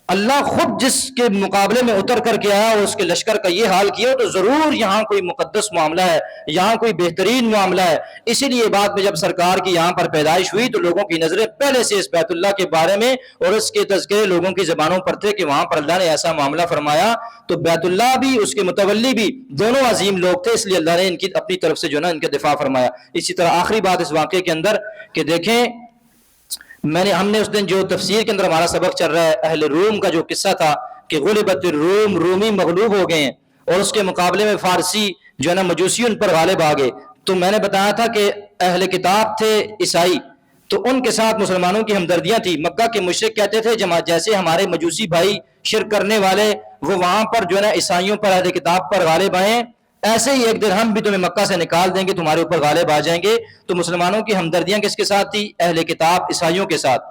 اللہ خود جس کے مقابلے میں اتر کر کے آیا اور اس کے لشکر کا یہ حال کیا، تو ضرور یہاں کوئی مقدس معاملہ ہے، یہاں کوئی بہترین معاملہ ہے. اسی لیے بعد میں جب سرکار کی یہاں پر پیدائش ہوئی تو لوگوں کی نظریں پہلے سے اس بیت اللہ کے بارے میں اور اس کے تذکرے لوگوں کی زبانوں پر تھے کہ وہاں پر اللہ نے ایسا معاملہ فرمایا. تو بیت اللہ بھی، اس کے متولی بھی، دونوں عظیم لوگ تھے، اس لیے اللہ نے ان کی اپنی طرف سے جو ہے نا ان کا دفاع فرمایا. اسی طرح آخری بات اس واقعے کے اندر کہ دیکھیں، ہم نے اس دن جو تفسیر کے اندر ہمارا سبق چل رہا ہے، اہل روم کا جو قصہ تھا کہ غلبت الروم، رومی مغلوب ہو گئے ہیں اور اس کے مقابلے میں فارسی جو ہے نا مجوسی ان پر غالب آ گئے. تو میں نے بتایا تھا کہ اہل کتاب تھے عیسائی، تو ان کے ساتھ مسلمانوں کی ہمدردیاں تھی. مکہ کے مشرک کہتے تھے جیسے ہمارے مجوسی بھائی شرک کرنے والے وہ وہاں پر جو ہے نا عیسائیوں پر، اہل کتاب پر غالب آئیں، ایسے ہی ایک دن ہم بھی تمہیں مکہ سے نکال دیں گے، تمہارے اوپر غالب آ جائیں گے. تو مسلمانوں کی ہمدردیاں کس کے ساتھ تھی؟ اہل کتاب عیسائیوں کے ساتھ.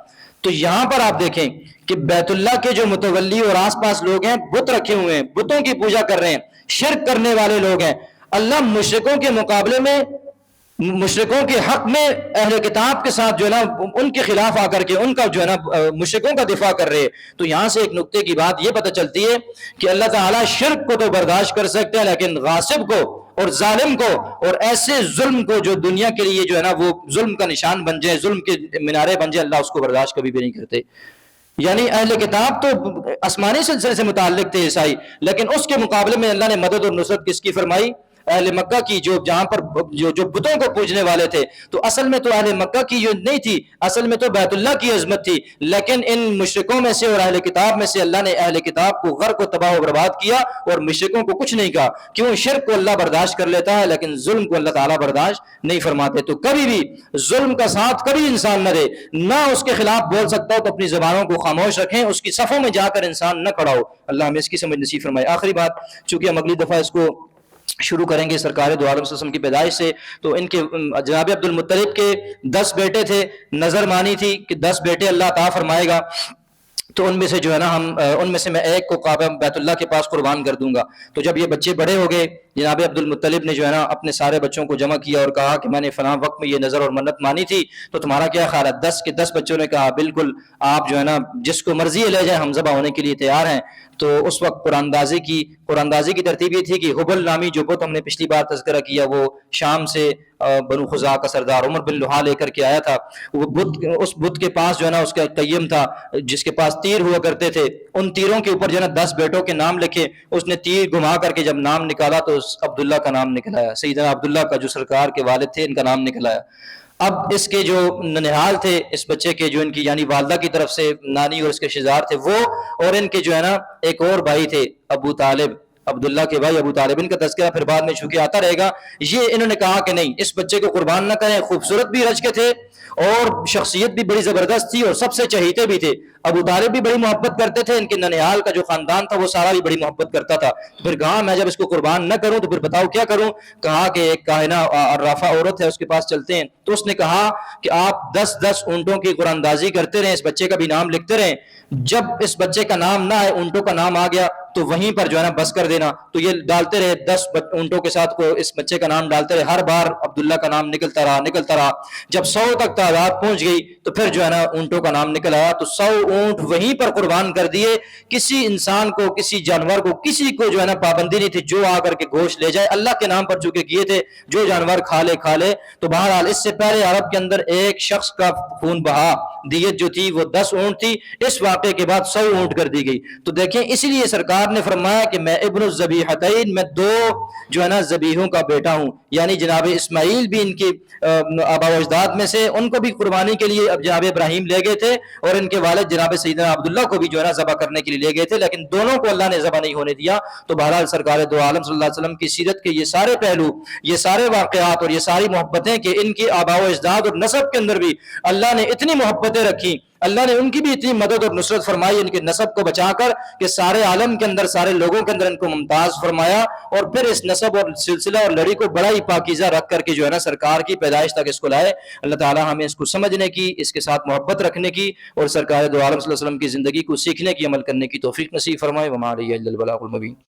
تو یہاں پر آپ دیکھیں کہ بیت اللہ کے جو متولی اور آس پاس لوگ ہیں، بت رکھے ہوئے ہیں، بتوں کی پوجا کر رہے ہیں، شرک کرنے والے لوگ ہیں. اللہ مشرکوں کے مقابلے میں، مشرکوں کے حق میں اہل کتاب کے ساتھ جو ہے نا ان کے خلاف آ کر کے ان کا جو ہے نا مشرکوں کا دفاع کر رہے ہیں. تو یہاں سے ایک نقطے کی بات یہ پتہ چلتی ہے کہ اللہ تعالیٰ شرک کو تو برداشت کر سکتے ہیں، لیکن غاصب کو اور ظالم کو اور ایسے ظلم کو جو دنیا کے لیے جو ہے نا وہ ظلم کا نشان بن جائے، ظلم کے مینارے بن جائے، اللہ اس کو برداشت کبھی بھی نہیں کرتے. یعنی اہل کتاب تو آسمانی سلسلے سے متعلق تھے عیسائی، لیکن اس کے مقابلے میں اللہ نے مدد اور نصرت کس کی فرمائی؟ اہل مکہ کی، جو جہاں پر جو بتوں کو پوجنے والے تھے. تو اصل میں تو اہل مکہ کی جو نہیں تھی، اصل میں تو بیت اللہ کی عظمت تھی. لیکن ان مشرکوں میں سے اور اہل کتاب میں سے اللہ نے اہل کتاب کو غرق و تباہ و برباد کیا اور مشرکوں کو کچھ نہیں کہا. کیوں؟ شرک کو اللہ برداشت کر لیتا ہے لیکن ظلم کو اللہ تعالیٰ برداشت نہیں فرماتے. تو کبھی بھی ظلم کا ساتھ کبھی انسان نہ دے، نہ اس کے خلاف بول سکتا ہو تو اپنی زبانوں کو خاموش رکھیں، اس کی صفوں میں جا کر انسان نہ کھڑا ہو. اللہ ہمیں اس کی سمجھ نصیب فرمائے. آخری بات، چونکہ ہم اگلی دفعہ اس کو شروع کریں گے سرکار دو عالم صلی اللہ علیہ وسلم کی پیدائش سے، تو ان کے جناب عبد المطلب کے 10 بیٹے تھے، نظر مانی تھی کہ 10 بیٹے اللہ عطا فرمائے گا. تو ان میں سے جو ہے نا ان میں سے میں ایک کو کعبہ بیت اللہ کے پاس قربان کر دوں گا. تو جب یہ بچے بڑے ہو گئے، جناب عبد المطلب نے جو ہے نا اپنے سارے بچوں کو جمع کیا اور کہا کہ میں نے فلاں وقت میں یہ نظر اور منت مانی تھی، تو تمہارا کیا خیال ہے؟ 10 کے 10 بچوں نے کہا بالکل، آپ جو ہے نا جس کو مرضی لے جائیں، ہم ذبح ہونے کے لیے تیار ہیں. تو اس وقت قرآن اندازی کی ترتیب یہ تھی کہ حبل نامی جو بت ہم نے پچھلی بار تذکرہ کیا، وہ شام سے بنو خزاع کا سردار عمر بن لوہا لے کر کے آیا تھا. وہ بت، اس بت کے پاس جو ہے نا اس کا قیم تھا جس کے پاس تیر ہوا کرتے تھے، ان تیروں کے اوپر جو ہے نا 10 بیٹوں کے نام لکھے. اس نے تیر گھما کر کے جب نام نکالا تو عبداللہ کا نام نکلایا، سیدنا عبداللہ کا جو سرکار کے والد تھے ان کا نام نکلایا. اب اس کے جو ننہال تھے اس بچے کے، جو ان کی یعنی والدہ کی طرف سے نانی اور اس کے شزار تھے وہ، اور ان کے جو ہے نا ایک اور بھائی تھے ابو طالب، عبداللہ کے بھائی ابو طالب، ان کا تذکرہ پھر بعد میں چونکہ آتا رہے گا. یہ انہوں نے کہا کہ نہیں، اس بچے کو قربان نہ کریں. خوبصورت بھی رج کے تھے اور شخصیت بھی بڑی زبردست تھی اور سب سے چہیتے بھی تھے. ابو طالب بھی بڑی محبت کرتے تھے، ان کے ننیال کا جو خاندان تھا وہ سارا بھی بڑی محبت کرتا تھا. پھر کہا میں جب اس کو قربان نہ کروں تو پھر بتاؤ کیا کروں؟ کہا کہ ایک کاہنہ عرافہ عورت ہے اس کے پاس چلتے ہیں. تو اس نے کہا کہ آپ 10 اونٹوں کی قرآن اندازی کرتے رہیں، اس بچے کا بھی نام لکھتے رہیں. جب اس بچے کا نام نہ آئے، اونٹوں کا نام آ گیا، تو وہیں پر جو ہے نا بس کر دینا. تو یہ ڈالتے رہے 10 اونٹوں کے ساتھ کو اس بچے کا نام ڈالتے رہے, ہر بار عبداللہ کا نام نکلتا رہا. جب 100 تک تعداد پہنچ گئی تو پھر جو ہے نا اونٹوں کا نام نکل آیا, تو 100 اونٹ وہیں پر قربان کر دیے. کسی انسان کو, کسی جانور کو, کسی کو جو ہے نا پابندی نہیں تھی, جو آ کر کے گوشت لے جائے, اللہ کے نام پر چونکہ کیے تھے, جو جانور کھا لے. تو بہرحال اس سے پہلے عرب کے اندر ایک شخص کا خون بہا, دیت جو تھی وہ 10 اونٹ تھی, اس واقعے کے بعد 100 اونٹ کر دی گئی. تو دیکھیں اسی لیے سرکار نے فرمایا کہ میں ابن الذبیحتین, میں 2 جو ہے نا ذبیحوں کا بیٹا ہوں. یعنی جناب اسماعیل بھی ان کے آبا و اجداد میں سے, ان کو بھی قربانی کے لیے اب جناب ابراہیم لے گئے تھے, اور ان کے والد جناب سیدنا عبداللہ کو بھی جو ہے نا ذبح کرنے کے لیے لے گئے تھے, لیکن دونوں کو اللہ نے ذبح نہیں ہونے دیا. تو بہرحال سرکار دو عالم صلی اللہ علیہ وسلم کی سیرت کے یہ سارے پہلو, یہ سارے واقعات اور یہ ساری محبتیں کہ ان کی آبا و اجداد اور نسب کے اندر بھی اللہ نے اتنی محبتیں رکھی, اللہ نے ان کی بھی اتنی مدد اور نصرت فرمائی ان کے نسب کو بچا کر, کہ سارے عالم کے اندر, سارے لوگوں کے اندر ان کو ممتاز فرمایا, اور پھر اس نسب اور سلسلہ اور لڑی کو بڑا ہی پاکیزہ رکھ کر کے جو ہے نا سرکار کی پیدائش تک اس کو لائے. اللہ تعالی ہمیں اس کو سمجھنے کی, اس کے ساتھ محبت رکھنے کی, اور سرکار دو عالم صلی اللہ علیہ وسلم کی زندگی کو سیکھنے کی, عمل کرنے کی توفیق نصیب فرمائے. وما علیہ الا البلاغ المبین.